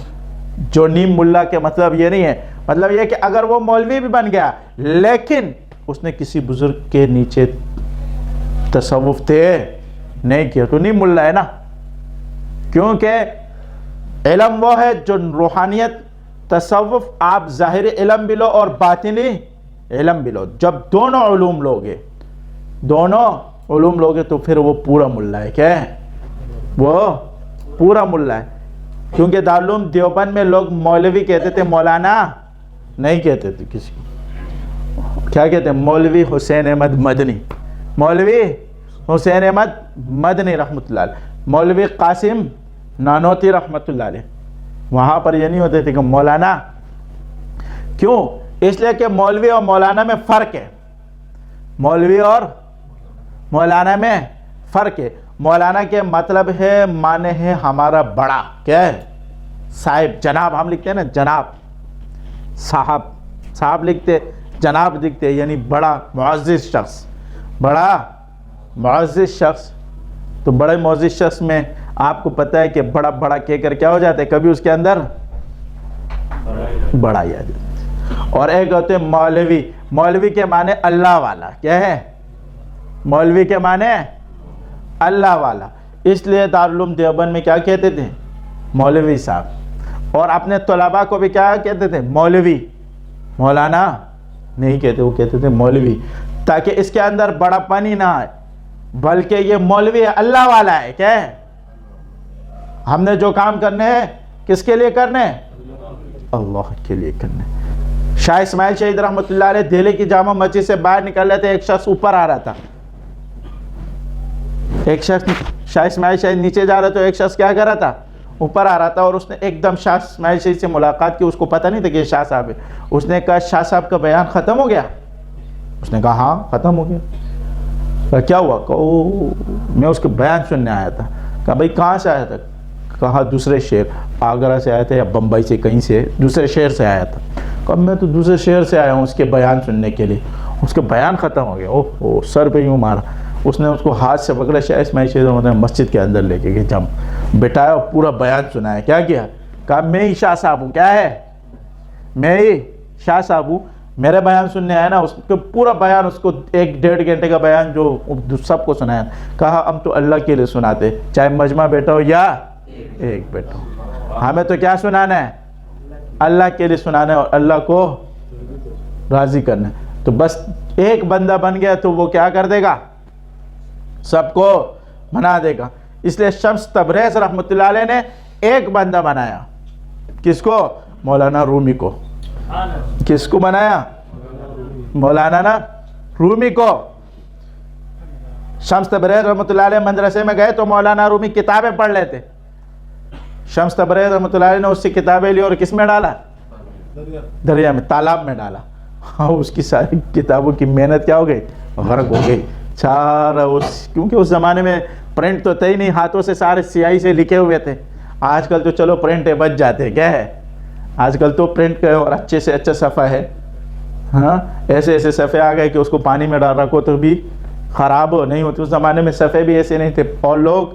جو نیم ملا کے مطلب یہ نہیں ہے، مطلب یہ کہ اگر وہ مولوی بھی بن گیا لیکن اس نے کسی بزرگ کے نیچے تصوف تھے نہیں کیا تو نیم ملا ہے نا. کیونکہ علم وہ ہے جو روحانیت، تصوف آپ ظاہری علم بھی لو اور باطنی علم بھی لو. جب دونوں علوم لوگے، دونوں علوم لوگے تو پھر وہ پورا ملا ہے. کیا ہے؟ وہ پورا ملا ہے. کیونکہ دارالعلوم دیوبند میں لوگ مولوی کہتے تھے، مولانا نہیں کہتے تھے کسی کو. کیا کہتے ہیں؟ مولوی حسین احمد مدنی، مولوی حسین احمد مدنی رحمۃ اللہ علیہ، مولوی قاسم نانوتی رحمۃ اللہ علیہ. وہاں پر یہ نہیں ہوتے تھے کہ مولانا. کیوں؟ اس لیے کہ مولوی اور مولانا میں فرق ہے. مولوی اور مولانا میں فرق ہے. مولانا کے مطلب ہے، معنی ہے ہمارا بڑا. کیا ہے؟ صاحب، جناب ہم لکھتے ہیں نا جناب، صاحب صاحب لکھتے، جناب لکھتے، یعنی بڑا معزز شخص، بڑا معزز شخص. تو بڑے معزز شخص میں آپ کو پتہ ہے کہ بڑا بڑا کہہ کر کیا ہو جاتا ہے، کبھی اس کے اندر بڑا ہی آ جاتا ہے. اور ایک ہوتے ہیں مولوی. مولوی کے معنی اللہ والا. کیا ہے؟ مولوی کے معنی اللہ والا. اس لیے دارالعلوم دیوبند میں کیا کہتے تھے؟ مولوی صاحب. اور اپنے طلباء کو بھی کیا کہتے تھے؟ مولوی. مولانا نہیں کہتے، وہ کہتے تھے مولوی، تاکہ اس کے اندر بڑا پن نہ آئے، بلکہ یہ مولوی ہے، اللہ والا ہے. کیا ہے؟ ہم نے جو کام کرنے ہیں کس کے لیے کرنے ہیں؟ اللہ کے لیے کرنے. شاہ اسماعیل شہید رحمۃ اللہ علیہ دہلی کی جامع مسجد سے باہر نکل رہے تھے، ایک شخص اوپر آ رہا تھا. ایک شخص، شاہ اسماعیل شہید نیچے جا رہا تو ایک شخص کیا کر رہا تھا؟ اوپر آ رہا تھا. اور اس نے ایک دم شاہ اسماعیل شہید سے ملاقات کی. اس کو پتہ نہیں تھا کہ یہ شاہ صاحب ہے. اس نے کہا شاہ صاحب کا بیان ختم ہو گیا؟ اس نے کہا ہاں ختم ہو گیا. کیا ہوا؟ کہا میں اس کے بیان سننے آیا تھا. کہا بھائی کہاں سے آیا تھا؟ کہا دوسرے شہر، آگرہ سے آیا تھا یا بمبئی سے، کہیں سے دوسرے شہر سے آیا تھا. کہا میں تو دوسرے شہر سے آیا ہوں اس کے بیان سننے کے لیے. اس کے بیان ختم ہو گیا، اوہ سر پہ یوں مارا. اس نے اس کو ہاتھ سے پکڑا، شاہ اسماعیل شہید مسجد کے اندر لے کے جم بٹھایا اور پورا بیان سنایا. کیا کیا؟ کہا میں ہی شاہ صاحب ہوں. کیا ہے؟ میں ہی شاہ صاحب ہوں، میرے بیان سننے آیا نا. اس کو پورا بیان، اس کو 1-1.5 گھنٹے کا بیان جو سب کو سنایا. کہا ہم تو اللہ کے لیے سناتے، چاہے مجمع بیٹھا ہو یا ایک بیٹھا ہو، ہمیں تو کیا سنانا ہے؟ اللہ کے لیے سنانا ہے اور اللہ کو راضی کرنا ہے. تو بس ایک بندہ بن گیا تو وہ کیا کر دے گا؟ سب کو بنا دے گا. اس لیے شمس تبریز رحمۃ اللہ علیہ نے ایک بندہ بنایا. کس کو؟ مولانا رومی کو. کس کو بنایا؟ مولانا رومی کو. شمس تبریز رحمۃ اللہ علیہ مدرسے میں گئے تو مولانا رومی کتابیں پڑھ لیتے. شمس تبریز رحمۃ اللہ علیہ نے اس سے کتابیں لی اور کس میں ڈالا؟ دریا میں، تالاب میں ڈالا. اس کی ساری کتابوں کی محنت کیا ہو گئی؟ غرق ہو گئی. سارا کیونکہ اس زمانے میں پرنٹ تو تھا ہی نہیں، ہاتھوں سے سارے سیاہی سے لکھے ہوئے تھے. آج کل تو چلو پرنٹ بچ جاتے، کیا ہے آج کل تو پرنٹ کا اور اچھے سے اچھا صفحہ ہے. ہاں ایسے ایسے صفحے آ گئے کہ اس کو پانی میں ڈال رکھو تو بھی خراب نہیں ہوتی. اس زمانے میں صفحے بھی ایسے نہیں تھے اور لوگ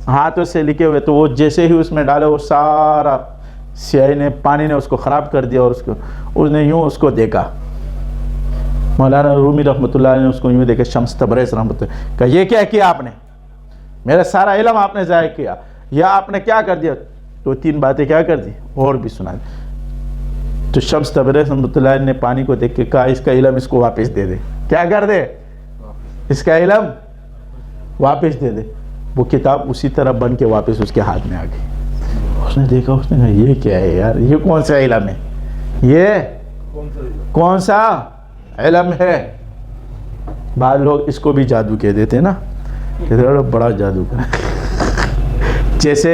ہاتھوں سے لکھے ہوئے، تو وہ جیسے ہی اس میں ڈالے وہ سارا سیاہی نے، پانی نے اس کو خراب کر دیا. اور اس نے یوں اس کو دیکھا، مولانا رومی رحمۃ اللہ علیہ نے اس کو یوں دیکھا. شمس تبریز رحمۃ اللہ کہا یہ کیا کیا آپ نے؟ میرا سارا علم آپ نے ضائع کیا، یا آپ نے کیا کر دیا؟ 2-3 باتیں کیا کر دی اور بھی سنا دی. تو شمس تبریز رحمۃ اللہ علیہ نے پانی کو دیکھ کے کہا اس کا علم اس کو واپس دے دے. کیا کر دے؟ اس کا علم واپس دے دے. وہ کتاب اسی طرح بن کے واپس اس کے ہاتھ میں آ گئی. اس نے دیکھا، اس نے کہا یہ کیا ہے یار، یہ کون سا علم ہے، یہ کون سا علم ہے؟ بعض لوگ اس کو بھی جادو کہہ دیتے نا، بڑا جادو کر. جیسے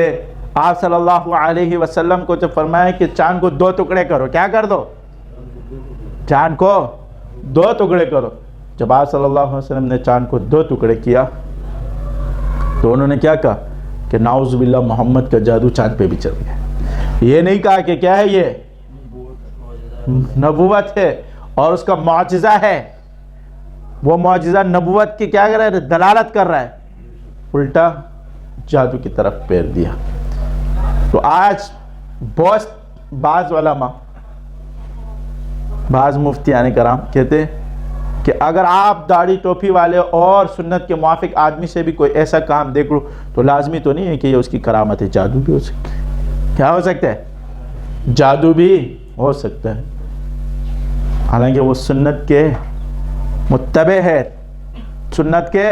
آپ صلی اللہ علیہ وسلم کو جب فرمایا کہ چاند کو 2 ٹکڑے کرو، کیا کر دو؟ چاند کو 2 ٹکڑے کرو. جب آپ صلی اللہ علیہ وسلم نے چاند کو 2 ٹکڑے کیا تو انہوں نے کیا کہا کہ نعوذ باللہ محمد کا جادو چاند پہ بھی چل گیا. یہ نہیں کہا کہ کیا ہے، یہ نبوت ہے اور اس کا معجزہ ہے. وہ معجزہ نبوت کی کیا کر رہا ہے؟ دلالت کر رہا ہے. الٹا جادو کی طرف پھیر دیا. تو آج بعض علماء، بعض مفتیان کرام کہتے ہیں کہ اگر آپ داڑھی ٹوپی والے اور سنت کے موافق آدمی سے بھی کوئی ایسا کام دیکھ لو تو لازمی تو نہیں ہے کہ یہ اس کی کرامت ہے، جادو بھی ہو سکتا ہے. کیا ہو سکتا ہے؟ جادو بھی ہو سکتا ہے. حالانکہ وہ سنت کے متبع ہے، سنت کے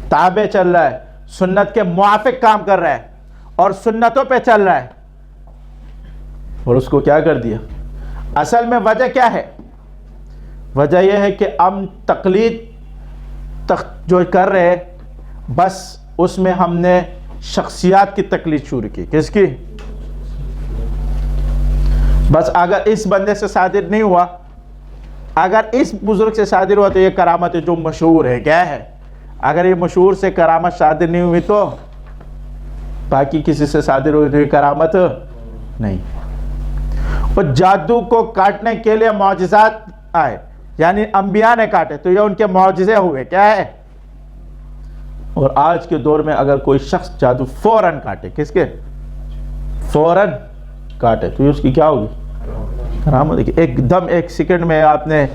تابع چل رہا ہے، سنت کے موافق کام کر رہا ہے اور سنتوں پہ چل رہا ہے. اور اس کو کیا کر دیا؟ اصل میں وجہ کیا ہے؟ وجہ یہ ہے کہ ہم تقلید جو کر رہے، بس اس میں ہم نے شخصیات کی تقلید شروع کی. کس کی؟ بس اگر اس بندے سے صادر نہیں ہوا، اگر اس بزرگ سے صادر ہوا تو یہ کرامت ہے جو مشہور ہے. کیا ہے؟ اگر یہ مشہور سے کرامت صادر نہیں ہوئی تو باقی کسی سے صادر ہوئی تو یہ کرامت نہیں. اور جادو کو کاٹنے کے لیے معجزات آئے، یعنی انبیاء نے کاٹے تو یہ ان کے معجزے ہوئے. کیا ہے؟ اور آج کے دور میں اگر کوئی شخص جادو فوراً کاٹے، کس کے؟ فوراً کاٹے تو یہ اس کی کیا ہوگی؟ کرامت. دیکھیں ایک دم 1 سیکنڈ میں آپ نے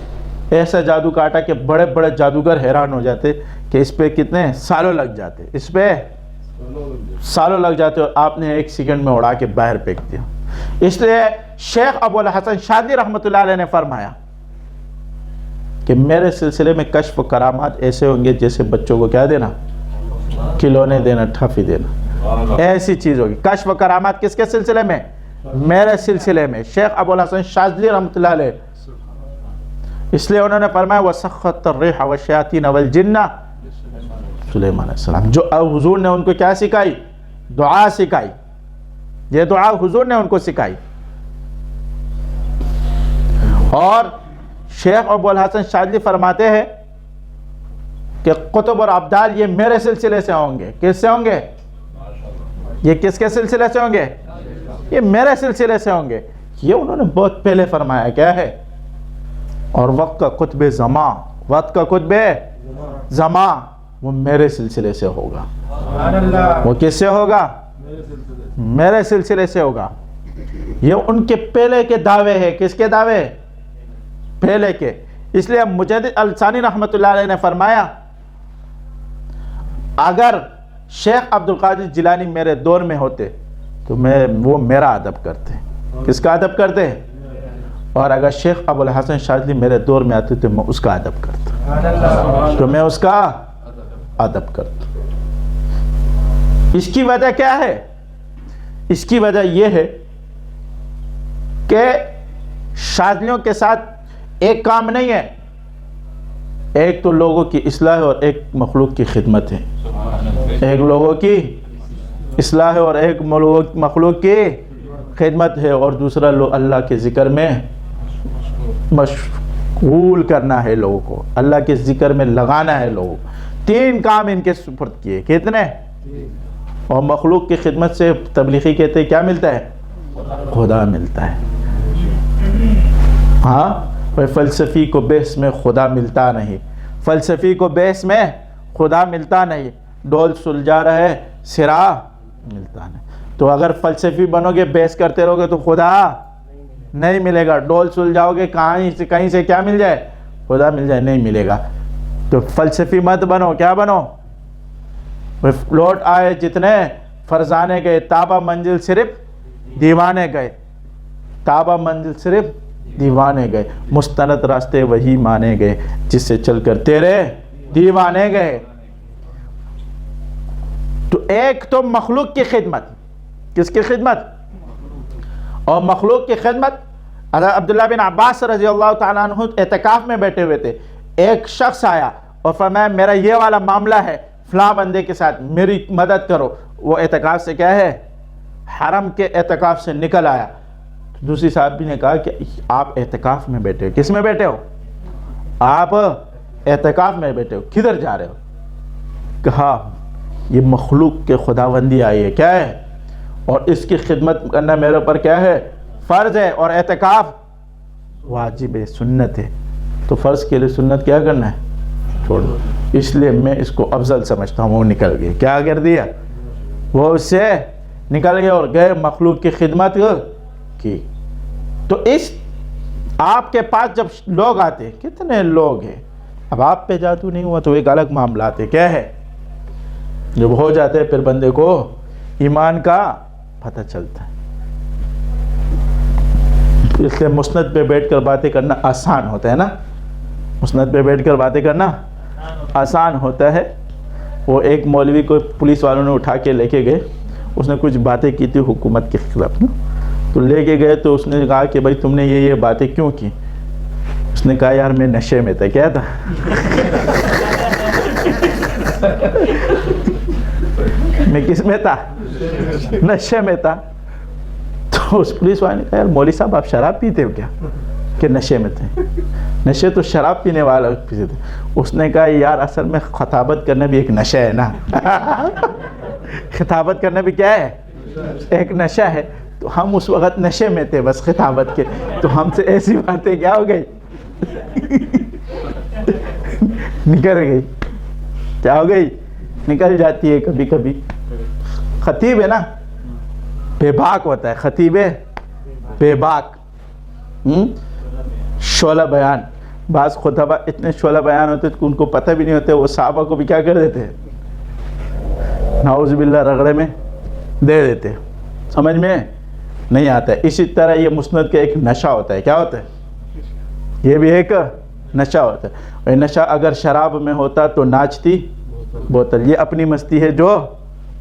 ایسا جادو کاٹا کہ بڑے بڑے جادوگر حیران ہو جاتے کہ اس پہ کتنے سالوں لگ جاتے، اس پہ سالوں لگ جاتے، اور آپ نے 1 سیکنڈ میں اڑا کے باہر پھینک دیا. اس لیے شیخ ابو الحسن شاذلی رحمۃ اللہ علیہ نے فرمایا کہ میرے سلسلے میں کشف و کرامات ایسے ہوں گے جیسے بچوں کو کیا دینا؟ کھلونے دینا، ٹھافی دینا، ایسی چیز ہوگی. کشف و کرامات کس کے سلسلے میں؟ میرے سلسلے میں. شیخ ابو الحسن شاذلی رحمۃ اللہ علیہ، اس لیے انہوں نے فرمایا وَسَخَّتَ الرِّيحَ وَالشَّيَاطِينَ وَالْجِنَّ سلیمان علیہ السلام. جو حضور نے ان کو کیا سکھائی؟ دعا سکھائی. یہ دعا حضور نے ان کو سکھائی. اور شیخ ابو الحسن شاذلی فرماتے ہیں کہ قطب اور ابدال یہ میرے سلسلے سے ہوں گے. کس سے ہوں گے؟ یہ کس کے سلسلے سے ہوں گے؟ یہ میرے سلسلے سے ہوں گے. یہ انہوں نے بہت پہلے فرمایا. کیا ہے؟ اور وقت کا قطب زمان، وقت کا قطب زمان وہ میرے سلسلے سے ہوگا. وہ کس سے ہوگا؟ میرے سلسلے سے ہوگا. یہ ان کے پہلے کے دعوے ہیں. کس کے دعوے؟ پہلے کے. اس لیے مجدد الثانی رحمۃ اللہ علیہ نے فرمایا اگر شیخ عبد القادر جیلانی میرے دور میں ہوتے تو وہ میرا ادب کرتے. کس کا ادب کرتے؟ اور اگر شیخ ابو الحسن شاذلی میرے دور میں آتے تو میں اس کا ادب کرتا. تو میں اس کا ادب کرتا. اس کی وجہ کیا ہے؟ اس کی وجہ یہ ہے کہ شاذلیوں کے ساتھ ایک کام نہیں ہے. ایک تو لوگوں کی اصلاح اور ایک مخلوق کی خدمت ہے. ایک لوگوں کی اصلاح ہے اور ایک مخلوق کی خدمت ہے. اور دوسرا اللہ کے ذکر میں مشغول کرنا ہے لوگوں کو. اللہ کے ذکر میں لگانا ہے لوگوں. 3 کام ان کے سپرد کیے. کتنے؟ اور مخلوق کی خدمت سے تبلیغی کہتے ہیں کیا ملتا ہے؟ خدا ملتا ہے. ہاں، فلسفی کو بیس میں خدا ملتا نہیں. فلسفی کو بیس میں خدا ملتا نہیں. ڈول سلجھا رہے سرا ملتا نہیں. تو اگر فلسفی بنو گے، بیس کرتے رہو گے تو خدا نہیں ملے گا. ڈول سلجھاؤ گے کہیں سے کیا مل جائے؟ خدا مل جائے، نہیں ملے گا. تو فلسفی مت بنو. کیا بنو؟ لوٹ آئے جتنے فرزانے گئے، تابہ منزل صرف دیوانے گئے. تابہ منزل صرف دیوانے گئے. مستند راستے وہی مانے گئے جس سے چل کر تیرے دیوانے گئے. تو ایک تو مخلوق کی خدمت. کس کی خدمت؟ اور مخلوق کی خدمت. عبداللہ بن عباس رضی اللہ تعالیٰ عنہ اعتکاف میں بیٹھے ہوئے تھے. ایک شخص آیا اور فرمایا میرا یہ والا معاملہ ہے فلاں بندے کے ساتھ، میری مدد کرو. وہ اعتکاف سے کیا ہے؟ حرم کے اعتکاف سے نکل آیا. دوسری صاحب نے کہا کہ آپ اعتکاف میں بیٹھے ہو. کس میں بیٹھے ہو؟ آپ اعتکاف میں بیٹھے ہو. کدھر جا رہے ہو؟ کہا یہ مخلوق کے خداوندی آئی ہے. کیا ہے؟ اور اس کی خدمت کرنا میرے اوپر کیا ہے؟ فرض ہے. اور اعتکاف واجب ہے، سنت ہے. تو فرض کے لیے سنت کیا کرنا ہے؟ چھوڑ دو. اس لیے میں اس کو افضل سمجھتا ہوں. وہ نکل گئے. کیا کر دیا؟ وہ اس سے نکل گئے اور گئے مخلوق کی خدمت کی. تو اس آپ کے پاس جب لوگ آتے، کتنے لوگ ہیں، اب آپ پہ جادو نہیں ہوا تو ایک الگ معاملات ہے. کیا ہے؟ جب ہو جاتے پھر بندے کو ایمان کا پتہ چلتا ہے. اس لیے مسند پہ بیٹھ کر باتیں کرنا آسان ہوتا ہے نا. مسند پہ بیٹھ کر باتیں کرنا آسان ہوتا ہے. وہ ایک مولوی کو پولیس والوں نے اٹھا کے لے کے گئے. اس نے کچھ باتیں کی تھی حکومت کے خلاف نا. تو لے کے گئے تو اس نے کہا کہ بھائی تم نے یہ باتیں کیوں کی؟ اس نے کہا یار میں نشے میں تھا. کیا تھا؟ میں کس میں تھا؟ نشے میں تھا. تو اس پولیس والے نے کہا یار مولوی صاحب آپ شراب پیتے ہو کیا؟ کہ نشے میں تھے. نشے تو شراب پینے والا پیتے تھے. اس نے کہا یار اصل میں خطابت کرنا بھی ایک نشہ ہے نا. خطابت کرنا بھی کیا ہے؟ ایک نشہ ہے. تو ہم اس وقت نشے میں تھے بس خطابت کے. تو ہم سے ایسی باتیں کیا ہو گئی؟ نکل گئی. کیا ہو گئی؟ نکل جاتی ہے کبھی کبھی. خطیب ہے نا بے باک ہوتا ہے. خطیب ہے بے باک. شعلہ بیان. بعض خطبہ اتنے شعلہ بیان ہوتے کہ ان کو پتہ بھی نہیں ہوتے. وہ صحابہ کو بھی کیا کر دیتے ہیں؟ نعوذ باللہ رگڑے میں دے دیتے. سمجھ میں نہیں آتا ہے. اسی طرح یہ مسند کا ایک نشہ ہوتا ہے. کیا ہوتا ہے؟ یہ بھی ایک نشہ ہوتا ہے. اور نشہ اگر شراب میں ہوتا تو ناچتی بوتل. یہ اپنی مستی ہے جو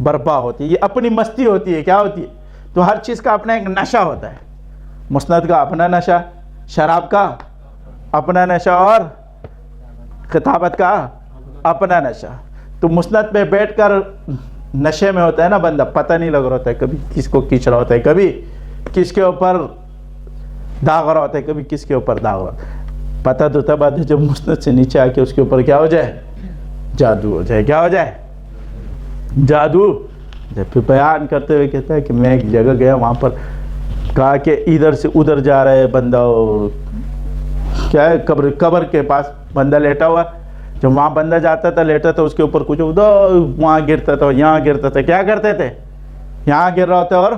برپا ہوتی ہے. یہ اپنی مستی ہوتی ہے. کیا ہوتی ہے؟ تو ہر چیز کا اپنا ایک نشہ ہوتا ہے. مسند کا اپنا نشہ، شراب کا اپنا نشہ اور خطابت کا اپنا نشہ. تو مسند پہ بیٹھ کر نشے میں ہوتا ہے نا بندہ، پتہ نہیں لگ رہا ہوتا ہے. کبھی کس کو کھینچ رہا ہوتا ہے، کبھی کس کے اوپر داغ رہا ہوتا ہے، کبھی کس کے اوپر داغ رہا ہوتا ہے. پتہ تو تب آتا ہے جب مسند سے نیچے آ کے اس کے اوپر کیا ہو جائے؟ جادو ہو جائے. کیا ہو جائے؟ جادو جب پھر بیان کرتے ہوئے کہتا ہے کہ میں ایک جگہ گیا, وہاں پر کہا کہ ادھر سے ادھر جا رہا ہے بندہ, کیا ہے قبر کے پاس بندہ لیٹا ہوا. جب وہاں بندہ جاتا تھا لیٹا تھا, اس کے اوپر کچھ وہاں گرتا تھا, یہاں گرتا تھا. کیا کرتے تھے؟ یہاں گر رہا ہوتا ہے اور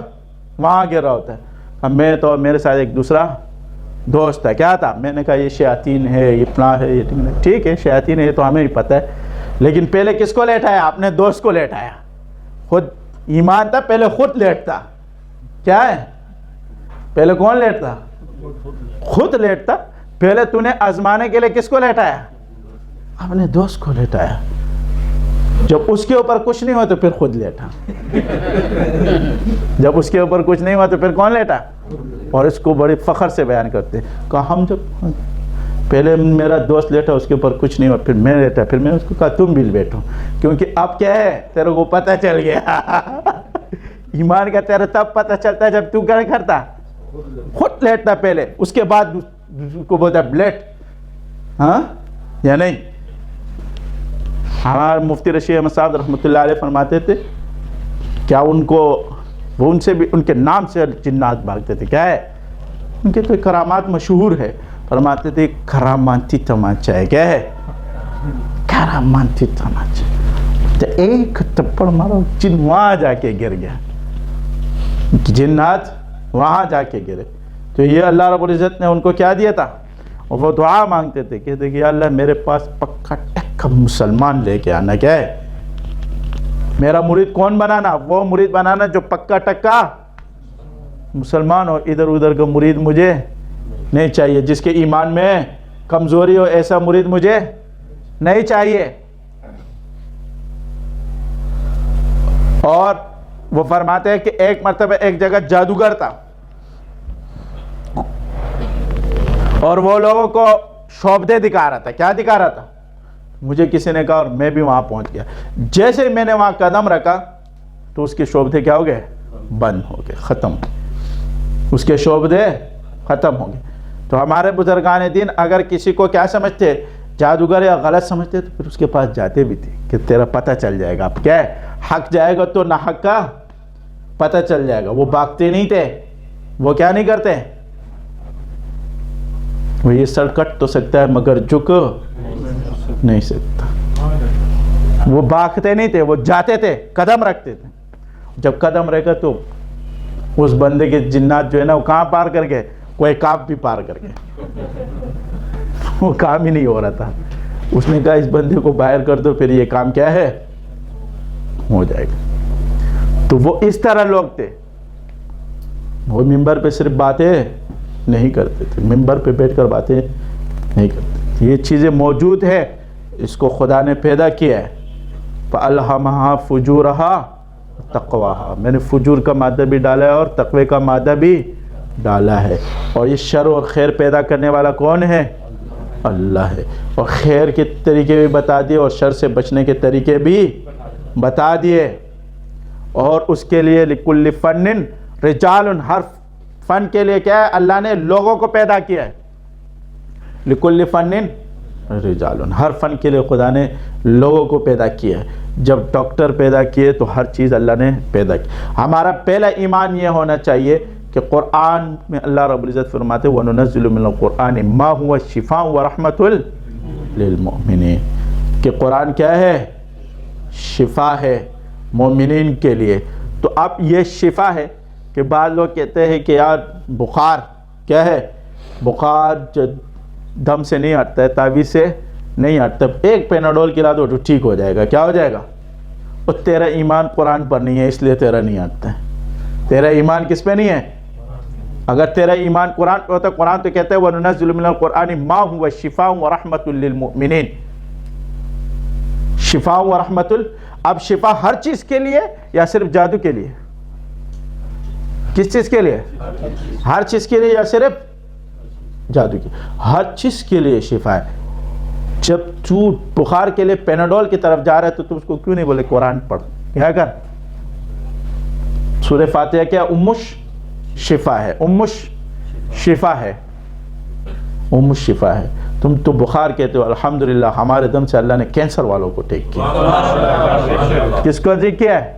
وہاں گر رہا ہوتا ہے. اب میں تو میرے ساتھ ایک دوسرا دوست تھا. کیا تھا؟ میں نے کہا یہ شیاطین ہے, یہ فلاں ہے, یہ ٹھیک ہے شیاطین ہے, یہ تو ہمیں بھی پتہ ہے, لیکن پہلے کس کو لیٹایا؟ اپنے دوست کو لیٹایا. خود ایمان تھا, پہلے خود لیٹتا. کیا ہے؟ پہلے کون لیٹتا؟ خود لیٹتا. پہلے تو نے آزمانے کے لیے کس کو لیٹایا؟ اپنے دوست کو لیٹایا. جب اس کے اوپر کچھ نہیں ہوا تو پھر خود لیٹا. جب اس کے اوپر کچھ نہیں ہوا تو پھر کون لیٹا؟ اور اس کو بڑی فخر سے بیان کرتے, کہا ہم جب پہلے میرا دوست لیٹا, اس کے اوپر کچھ نہیں ہوا, پھر میں لیٹا, پھر میں اس کو کہا تم بھی بیٹھو, کیونکہ اب کیا ہے تیرے کو پتہ چل گیا. ایمان کا تیرے تب پتہ چلتا ہے جب تو کیا کرتا, خود لیٹتا پہلے, اس کے بعد کو بولتا لیٹ. ہاں یا نہیں؟ ہمارے مفتی رشید احمد صاحب رحمۃ اللہ علیہ فرماتے تھے کیا ان کو وہ ان سے بھی ان کے نام سے جنات بھاگتے تھے. کیا ہے؟ ان کے تو کرامات مشہور ہے. فرماتے تھے کراماتی تماچا ہے. کیا ہے؟ کراماتی تماچا. تو ایک تپڑ مارو, جن وہاں جا کے گر گیا, جنات وہاں جا کے گرے. تو یہ اللہ رب العزت نے ان کو کیا دیا تھا؟ اور وہ دعا مانگتے تھے, کہتے کہ یا اللہ میرے پاس پکا ٹکا مسلمان لے کے آنا. کیا ہے؟ میرا مرید کون بنانا؟ وہ مرید بنانا جو پکا ٹکا مسلمان ہو. ادھر ادھر کا مرید مجھے نہیں چاہیے, جس کے ایمان میں کمزوری ہو ایسا مرید مجھے نہیں چاہیے. اور وہ فرماتے ہیں کہ ایک مرتبہ ایک جگہ جادوگر تھا, اور وہ لوگوں کو شعبدے دکھا رہا تھا. کیا دکھا رہا تھا؟ مجھے کسی نے کہا اور میں بھی وہاں پہنچ گیا. جیسے ہی میں نے وہاں قدم رکھا تو اس کے شعبدے کیا ہو گئے؟ بند ہو گئے, ختم. اس کے شعبدے ختم ہو گئے. تو ہمارے بزرگان دین اگر کسی کو کیا سمجھتے, جادوگر یا غلط سمجھتے, تو پھر اس کے پاس جاتے بھی تھے کہ تیرا پتہ چل جائے گا. اب کیا ہے, حق جائے گا تو نہ حق کا پتہ چل جائے گا. وہ بھاگتے نہیں تھے, وہ کیا نہیں کرتے, وہ یہ سر کٹ تو سکتا ہے مگر جھک نہیں سکتا. وہ بھاگتے نہیں تھے, وہ جاتے تھے, قدم رکھتے تھے. جب قدم رکھا تو اس بندے کے جنات جو ہے نا وہ کہاں پار کر گئے, کوئی کام بھی پار کر گئے. وہ کام ہی نہیں ہو رہا تھا. اس نے کہا اس بندے کو باہر کر دو, پھر یہ کام کیا ہے ہو جائے گا. تو وہ اس طرح لوگ تھے. وہ ممبر پہ صرف باتیں نہیں کرتے تھے, ممبر پہ بیٹھ کر باتیں نہیں کرتے. یہ چیزیں موجود ہے, اس کو خدا نے پیدا کیا ہے. فَأَلْهَمَهَا فُجُورَهَا تَقْوَاهَا, میں نے فجور کا مادہ بھی ڈالا ہے اور تقوی کا مادہ بھی ڈالا ہے. اور یہ شر اور خیر پیدا کرنے والا کون ہے؟ اللہ ہے. اور خیر کے طریقے بھی بتا دیے اور شر سے بچنے کے طریقے بھی بتا دیے. اور اس کے لیے لِكُلِّ فَنٍ رِجَالٌ, ہر فن کے لیے کیا ہے, اللہ نے لوگوں کو پیدا کیا ہے. لِكُلِّ فَنٍ رِجَالٌ, ہر فن کے لیے خدا نے لوگوں کو پیدا کیا ہے. جب ڈاکٹر پیدا کیے تو ہر چیز اللہ نے پیدا کی. ہمارا پہلا ایمان یہ ہونا چاہیے کہ قرآن میں اللہ رب العزت فرماتے وَنُنَزِّلُ مِنَ الْقُرْآنِ مَا هُوَ شِفَاءٌ وَرَحْمَةٌ لِلْمُؤْمِنِينَ, کہ قرآن کیا ہے, شفا ہے مومنین کے لیے. تو اب یہ شفا ہے کہ بعض لوگ کہتے ہیں کہ یار بخار کیا ہے, بخار دم سے نہیں ہٹتا ہے, تعویذ سے نہیں ہٹتا, ایک پیناڈول کھلا دو تو ٹھیک ہو جائے گا. کیا ہو جائے گا؟ اور تیرا ایمان قرآن پر نہیں ہے اس لیے تیرا نہیں ہٹتا ہے. تیرا ایمان کس پہ نہیں ہے؟ اگر تیرا ایمان قرآن پہ ہوتا, قرآن تو کہتا ہے وَنُنَزِّلُ مِنَ الْقُرْآنِ مَا هُوَ شِفَاءٌ وَرَحْمَةٌ لِلْمُؤْمِنِينَ. شفا و رحمت. اب شفا ہر چیز کے لیے یا صرف جادو کے لیے؟ کس چیز کے لیے؟ ہر چیز کے لیے یا صرف جادو کی؟ ہر چیز کے لیے شفا ہے. جب تو بخار کے لیے پیناڈول کی طرف جا رہا ہے تو تم اس کو کیوں نہیں بولے قرآن پڑھ, کیا کر, سورہ فاتحہ کیا شفا ہے, شفا ہے, شفا ہے. تم تو بخار کہتے ہو, الحمدللہ ہمارے دم سے اللہ نے کینسر والوں کو ٹیک کیا. کس کو ٹھیک کیا ہے؟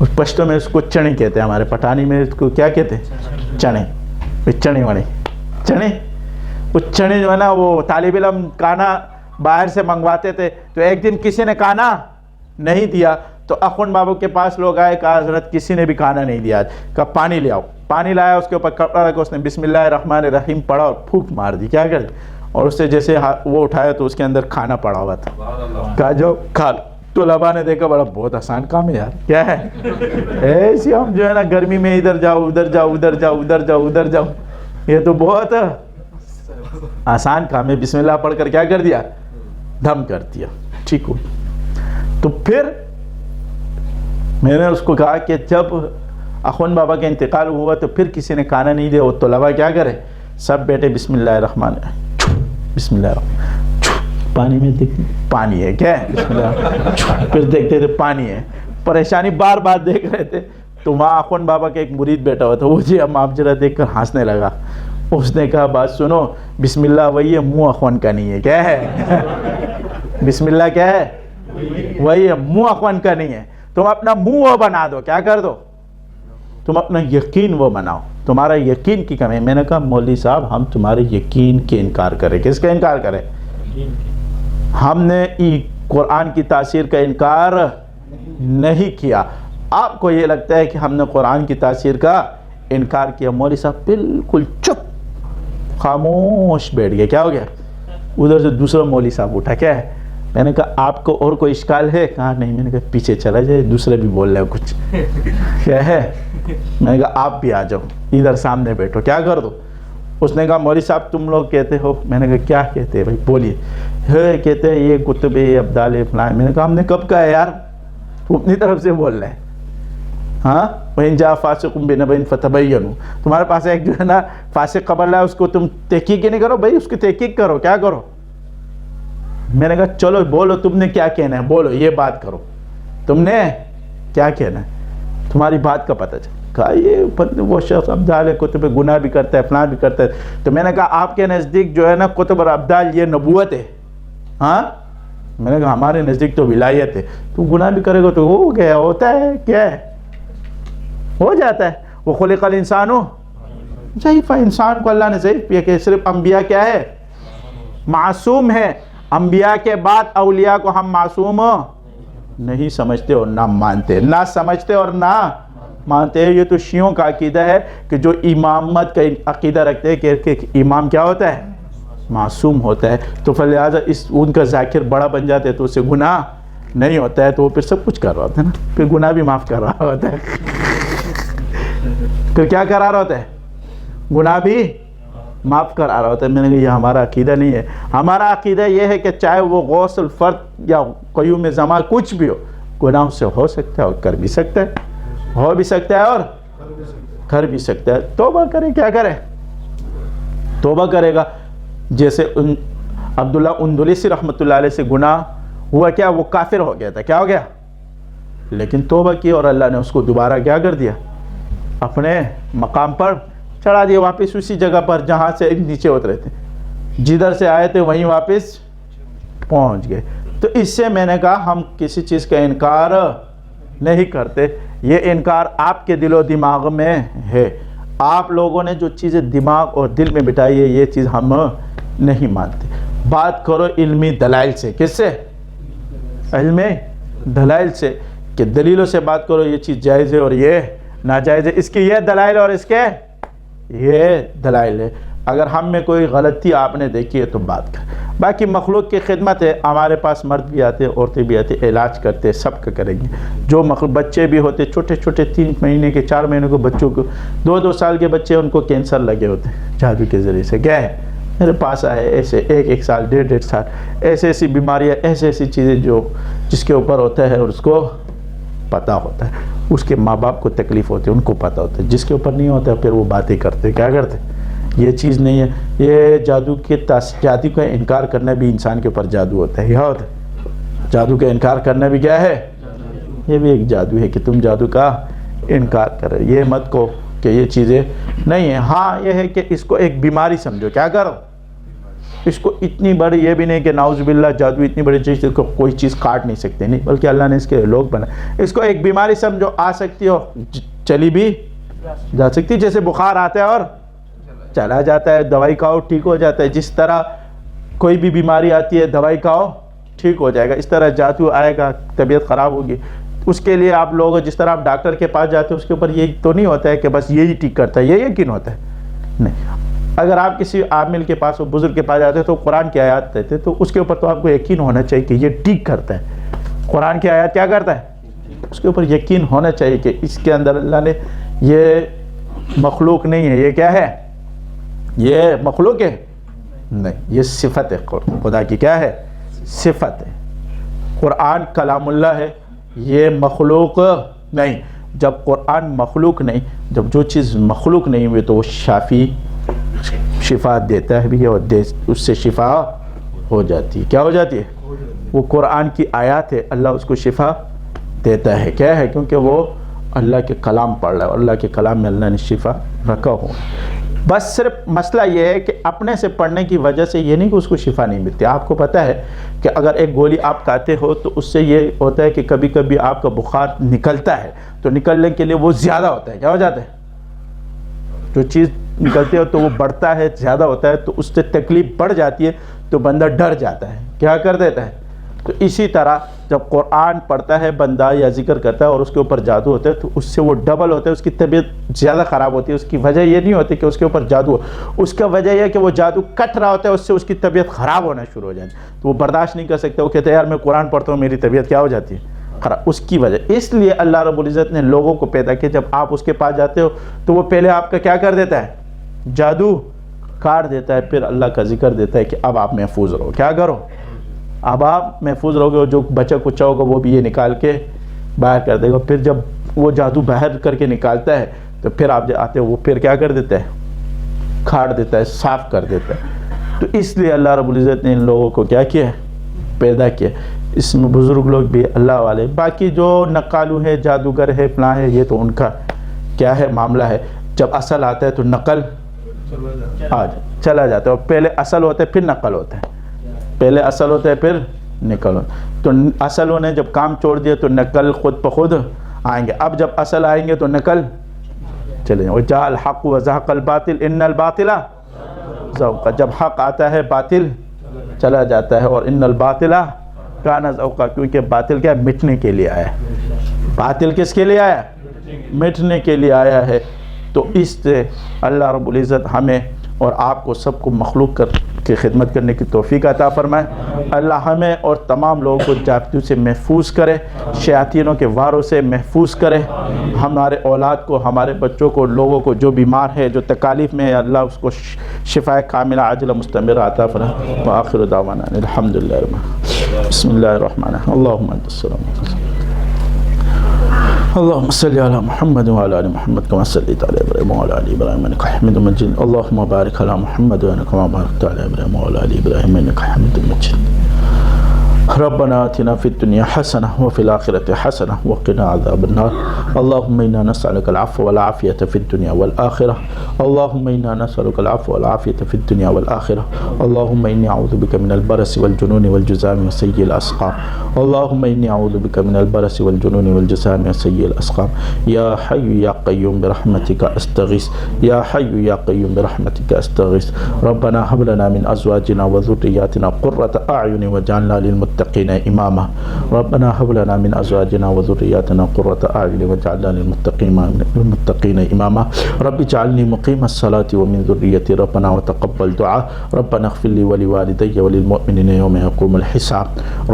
اس پشتو میں اس کو چنے کہتے ہیں، ہمارے پٹھانی میں اس کو کیا کہتے ہیں؟ چنے. چنے والے چنے، وہ چنے جو ہے نا وہ طالب علم کھانا باہر سے منگواتے تھے. تو ایک دن کسی نے کھانا نہیں دیا تو اخوند بابو کے پاس لوگ آئے، کہا حضرت کسی نے بھی کھانا نہیں دیا. کہا پانی لے آؤ. پانی لایا، اس کے اوپر کپڑا رکھا، اس نے بسم اللہ الرحمن الرحیم پڑھا اور پھونک مار دی. کیا کر، اور اس سے جیسے وہ اٹھایا تو اس کے اندر کھانا پڑا ہوا تھا. کہا جاؤ کھا لو. طلباء نے دیکھا بڑا بہت آسان کام ہے یار، کیا ہے ایسے ہم جو ہے نا گرمی میں ادھر جاؤ ادھر جاؤ ادھر جاؤ ادھر جاؤ ادھر جاؤ، یہ تو بہت آسان کام ہے. بسم اللہ پڑھ کر کیا کر دیا؟ دم کر دیا. ٹھیک ہو. تو پھر میں نے اس کو کہا کہ جب اخوند بابا کا انتقال ہوا تو پھر کسی نے کھانا نہیں دیا. وہ طلباء کیا کرے؟ سب بیٹھے بسم اللہ الرحمن بسم اللہ الرحمن، پانی میں دیکھ پانی ہے کیا ہے، بسم اللہ، پھر دیکھتے تھے پانی ہے. پریشانی بار بار دیکھ رہے تھے. تو وہاں اخوند بابا کا ایک مرید بیٹھا ہوا تھا، وہ جی ہم آپ جرا دیکھ کر ہنسنے لگا. اس نے کہا بات سنو، بسم اللہ وہی ہے، منہ اخوند کا نہیں ہے. کیا ہے؟ بسم اللہ کیا ہے؟ وہی ہے، منہ اخوند کا نہیں ہے. تم اپنا منہ وہ بنا دو. کیا کر دو؟ تم اپنا یقین وہ بناؤ. تمہارا یقین کی کمی. میں نے کہا مولوی صاحب ہم تمہارے یقین کے انکار کریں. کس کا انکار کریں؟ ہم نے قرآن کی تاثیر کا انکار نہیں کیا. آپ کو یہ لگتا ہے کہ ہم نے قرآن کی تاثیر کا انکار کیا. مولوی صاحب بالکل چپ خاموش بیٹھ گئے. کیا ہو گیا؟ ادھر سے دوسرا مولوی صاحب اٹھا. کیا ہے؟ میں نے کہا آپ کو اور کوئی اشکال ہے؟ کہا نہیں. میں نے کہا پیچھے چلا جائے، دوسرے بھی بول رہے ہیں کچھ. کیا ہے؟ میں نے کہا آپ بھی آ جاؤ ادھر سامنے بیٹھو. کیا کر دو؟ اس نے کہا مولوی صاحب تم لوگ کہتے ہو. میں نے کہا کیا کہتے ہیں بھائی بولیے. کہتے ہیں یہ کتب ابدال فلان. میں نے کہا ہم نے کب کہا ہے یار؟ تو اپنی طرف سے بول رہے ہیں. ہاں وَإِن جَاءَ فَاسِقٌ بِنَبَإٍ فَتَبَيَّنُوا. تمہارے پاس ایک جو ہے نا فاسق خبر لائے، اس کو تم تحقیق نہیں کرو بھائی، اس کی تحقیق کرو. کیا کرو؟ میں نے کہا چلو بولو تم نے کیا کہنا ہے، بولو یہ بات کرو، تم نے کیا کہنا ہے، تمہاری بات کا پتہ چلا. کہا یہ وہ شخص ابدال کتب گناہ بھی کرتا ہے فلان بھی کرتا ہے. تو میں نے کہا آپ کے نزدیک جو ہے نا کتب اور ابدال یہ نبوت ہے؟ ہاں. میں نے کہا ہمارے نزدیک تو ولایت ہے. تو گناہ بھی کرے گا تو ہو گیا، ہوتا ہے، کیا ہے، ہو جاتا ہے. وہ خلق الانسان ضعیفا. انسان کو اللہ نے ضعیف کیا کہ صرف انبیاء کیا ہے؟ معصوم ہے. انبیاء کے بعد اولیاء کو ہم معصوم نہیں سمجھتے اور نہ مانتے، نہ سمجھتے اور نہ مانتے ہیں. یہ تو شیعوں کا عقیدہ ہے کہ جو امامت کا عقیدہ رکھتے ہیں کہ امام کیا ہوتا ہے؟ معصوم ہوتا ہے. تو فلہذا ان کا ذاکر بڑا بن جاتا ہے تو اسے گناہ نہیں ہوتا ہے، تو وہ پھر سب کچھ کر رہا ہوتا ہے نا، پھر گناہ بھی معاف کر رہا ہوتا ہے. پھر کیا کر رہا ہوتا ہے؟ گناہ بھی معاف کر رہا ہوتا ہے. میں نے کہا یہ ہمارا عقیدہ نہیں ہے. ہمارا عقیدہ یہ ہے کہ چاہے وہ غوث الفرد یا قیوم زمان کچھ بھی ہو، گناہ سے ہو سکتا ہے اور کر بھی سکتا ہے، ہو بھی سکتا ہے اور کر بھی سکتا ہے. توبہ کرے. کیا کرے؟ توبہ کرے گا. جیسے عبداللہ اندلسی رحمۃ اللہ علیہ سے گناہ ہوا، کیا وہ کافر ہو گیا تھا، کیا ہو گیا، لیکن توبہ کی اور اللہ نے اس کو دوبارہ کیا کر دیا، اپنے مقام پر چڑھا دیا، واپس اسی جگہ پر جہاں سے نیچے اترے تھے، جدھر سے آئے تھے وہیں واپس پہنچ گئے. تو اس سے میں نے کہا ہم کسی چیز کا انکار نہیں کرتے. یہ انکار آپ کے دل و دماغ میں ہے. آپ لوگوں نے جو چیزیں دماغ اور دل میں بٹائی ہے یہ چیز ہم نہیں مانتے. بات کرو علمی دلائل سے. کس سے؟ علمی دلائل سے، کہ دلیلوں سے بات کرو یہ چیز جائز ہے اور یہ ناجائز ہے. اس کی یہ دلائل اور اس کے یہ دلائل ہے. اگر ہم میں کوئی غلطی آپ نے دیکھی ہے تو بات کر. باقی مخلوق کی خدمت ہے. ہمارے پاس مرد بھی آتے، عورتیں بھی آتے، علاج کرتے، سب کا کریں گے. جو بچے بھی ہوتے چھوٹے چھوٹے 3 مہینے کے 4 مہینے کے بچوں کو، 2 سال کے بچے ان کو کینسر لگے ہوتے ہیں جادو کے ذریعے سے. کیا ہے؟ میرے پاس آئے ایسے 1 سال 1.5 سال، ایسی بیماریاں، ایسی چیزیں جو جس کے اوپر ہوتا ہے اور اس کو پتہ ہوتا ہے، اس کے ماں باپ کو تکلیف ہوتی ہے، ان کو پتہ ہوتا ہے. جس کے اوپر نہیں ہوتا پھر وہ باتیں کرتے. کیا کرتے؟ یہ چیز نہیں ہے. یہ جادو کا انکار کرنا بھی انسان کے اوپر جادو ہوتا ہے. یہ ہوتا ہے جادو کا انکار کرنا بھی کیا ہے؟ یہ بھی ایک جادو ہے کہ تم جادو کا انکار کر رہے. یہ مت کو کہ یہ چیزیں نہیں ہیں. ہاں یہ ہے کہ اس کو ایک بیماری سمجھو. کیا کرو؟ اس کو اتنی بڑی، یہ بھی نہیں کہ نعوذ باللہ جادو اتنی بڑی چیز کو کوئی چیز کاٹ نہیں سکتے، نہیں، بلکہ اللہ نے اس کے لوگ بنائے۔ اس کو ایک بیماری سمجھو آ سکتی ہو، چلی بھی جا سکتی، جیسے بخار آتا ہے اور چلا جاتا ہے، دوائی کھاؤ ٹھیک ہو جاتا ہے، جس طرح کوئی بھی بیماری آتی ہے دوائی کھاؤ ٹھیک ہو جائے گا، اس طرح جادو آئے گا، طبیعت خراب ہوگی، اس کے لیے آپ لوگ جس طرح آپ ڈاکٹر کے پاس جاتے ہیں اس کے اوپر یہ تو نہیں ہوتا ہے کہ بس یہی ٹھیک کرتا ہے، یہ یقین ہوتا ہے نہیں۔ اگر آپ کسی عامل کے پاس بزرگ کے پاس جاتے ہیں تو قرآن کی آیات دیتے تو اس کے اوپر تو آپ کو یقین ہونا چاہیے کہ یہ ٹھیک کرتا ہے، قرآن کی آیات کیا کرتا ہے، اس کے اوپر یقین ہونا چاہیے کہ اس کے اندر اللہ نے، یہ مخلوق نہیں ہے، یہ کیا ہے، یہ مخلوق ہے نہیں، یہ صفت ہے خدا کی، کیا ہے، صفت ہے۔ قرآن کلام اللہ ہے، یہ مخلوق نہیں۔ جب قرآن مخلوق نہیں، جب جو چیز مخلوق نہیں ہوئی تو وہ شافی، شفا دیتا ہے بھی اور اس سے شفا ہو جاتی ہے، کیا ہو جاتی ہے، وہ قرآن کی آیات ہے، اللہ اس کو شفا دیتا ہے، کیا ہے، کیونکہ وہ اللہ کے کلام پڑھ رہا ہے اور اللہ کے کلام میں اللہ نے شفا رکھا ہو۔ بس صرف مسئلہ یہ ہے کہ اپنے سے پڑھنے کی وجہ سے یہ نہیں کہ اس کو شفا نہیں ملتی۔ آپ کو پتہ ہے کہ اگر ایک گولی آپ کھاتے ہو تو اس سے یہ ہوتا ہے کہ کبھی کبھی آپ کا بخار نکلتا ہے، تو نکلنے کے لیے وہ زیادہ ہوتا ہے، کیا ہو جاتا ہے، جو چیز نکلتے ہو تو وہ بڑھتا ہے، زیادہ ہوتا ہے، تو اس سے تکلیف بڑھ جاتی ہے تو بندہ ڈر جاتا ہے، کیا کر دیتا ہے۔ تو اسی طرح جب قرآن پڑھتا ہے بندہ یا ذکر کرتا ہے اور اس کے اوپر جادو ہوتا ہے تو اس سے وہ ڈبل ہوتا ہے، اس کی طبیعت زیادہ خراب ہوتی ہے۔ اس کی وجہ یہ نہیں ہوتی کہ اس کے اوپر جادو ہو، اس کا وجہ یہ ہے کہ وہ جادو کٹ رہا ہوتا ہے، اس سے اس کی طبیعت خراب ہونا شروع ہو جاتی ہے، تو وہ برداشت نہیں کر سکتا، وہ کہتے ہیں یار میں قرآن پڑھتا ہوں میری طبیعت کیا ہو جاتی ہے خراب، اس کی وجہ۔ اس لیے اللہ رب العزت نے لوگوں کو پیدا کیا، جب آپ اس کے پاس جاتے ہو تو وہ پہلے آپ کا کیا کر دیتا ہے، جادو کاٹ دیتا ہے، پھر اللہ کا ذکر دیتا ہے کہ اب آپ محفوظ رہو، کیا کرو، اب آپ محفوظ رہو گے، جو بچہ کچا ہوگا وہ بھی یہ نکال کے باہر کر دے گا۔ پھر جب وہ جادو باہر کر کے نکالتا ہے تو پھر آپ جو آتے ہو وہ پھر کیا کر دیتا ہے، کھاڑ دیتا ہے، صاف کر دیتا ہے۔ تو اس لیے اللہ رب العزت نے ان لوگوں کو کیا کیا ہے، پیدا کیا۔ اس میں بزرگ لوگ بھی اللہ والے، باقی جو نقالو ہے، جادوگر ہے، فلاں ہے، یہ تو ان کا کیا ہے معاملہ ہے۔ جب اصل آتا ہے تو نقل چلا جاتا ہے، اور پہلے اصل ہوتا ہے پھر نقل ہوتا ہے، پہلے اصل ہوتا ہے پھر نقل ہوتا ہے۔ تو اصلوں نے جب کام چھوڑ دیا تو نقل خود بخود آئیں گے، اب جب اصل آئیں گے تو نقل چلے جائیں۔ وَجَاءَ الْحَقُّ وَزَهَقَ الْبَاطِلُ إِنَّ الْبَاطِلَ زَهُوقَ، جب حق آتا ہے باطل چلا جاتا ہے، اور إِنَّ الْبَاطِلَ كَانَ زَهُوقَ، کیونکہ باطل کیا مٹنے کے لیے آیا ہے، باطل کس کے لیے آیا ہے، مٹنے کے لیے آیا ہے۔ تو اس سے اللہ رب العزت ہمیں اور آپ کو سب کو مخلوق کی خدمت کرنے کی توفیق عطا فرمائے۔ اللہ ہمیں اور تمام لوگوں کو جادو سے محفوظ کرے، شیاطینوں کے واروں سے محفوظ کرے، ہمارے اولاد کو، ہمارے بچوں کو، لوگوں کو جو بیمار ہے، جو تکالیف میں ہے، اللہ اس کو شفاء کاملہ عاجلہ مستمرہ عطا فرمائے۔ وآخر دعوانا الحمدللہ رب العالمین۔ بسم اللہ الرحمن الرحیم، اللہم انت السلام، اللهم صل على محمد وعلى ال محمد كما صليت على ابراهيم وعلى ال ابراهيم انك حميد مجيد، اللهم بارك على محمد كما باركت على ابراهيم وعلى ال ابراهيم انك حميد مجيد۔ ربنا آتنا في الدنيا حسنة وفي الآخرة حسنة وقنا عذاب النار، اللهم إنا نسألك العفو والعافية في الدنيا والآخرة، اللهم إنا نسألك العفو والعافية في الدنيا والآخرة، اللهم إني أعوذ بك من البرص والجنون والجذام وسيء الأسقام، اللهم إني أعوذ بك من البرص والجنون والجذام وسيء الأسقام، يا حي يا قيوم برحمتك أستغيث، يا حي يا قيوم برحمتك أستغيث، ربنا هب لنا من أزواجنا وذرياتنا قرة أعين واجعلنا للمتقين إماما، ربنا هب لنا من أزواجنا وذرياتنا قرة أعين واجعلنا للمتقين إماما، رب اجعلني مقيم الصلاة ومن ذريتي، ربنا وتقبل دعاء، ربنا اغفر لي ولوالدي وللمؤمنين يوم يقوم الحساب،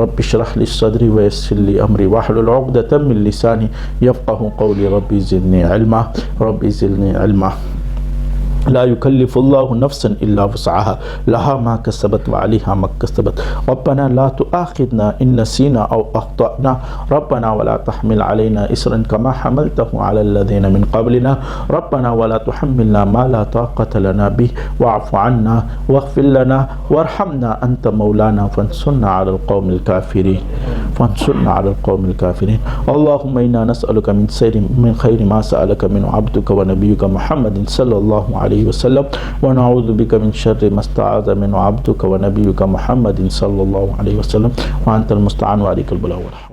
رب اشرح لي صدري ويسر لي أمري واحلل عقدة من لساني يفقه قولي، ربي زدني علما، ربي زدني علما۔ لا يكلف الله نفسا إلا وسعها، لها ما كسبت وعليها ما اكتسبت، ربنا لا تؤاخذنا إن نسينا أو أخطأنا، ربنا ولا تحمل علينا إصرا كما حملته على الذين من قبلنا، ربنا ولا تحملنا ما لا طاقة لنا به، واعف عنا واغفر لنا وارحمنا أنت مولانا فانصرنا على القوم الكافرين، فانصرنا على القوم الكافرين، اللهم إنا نسألك من خير ما سألك منه عبدك ونبيك محمد صلى الله عليه علیہ وسلم ونعوذ بک من شر ما استعاذ منه عبدک ونبیک محمد صلی اللہ علیہ وسلم وانت المستعان وعلیک البلاغ.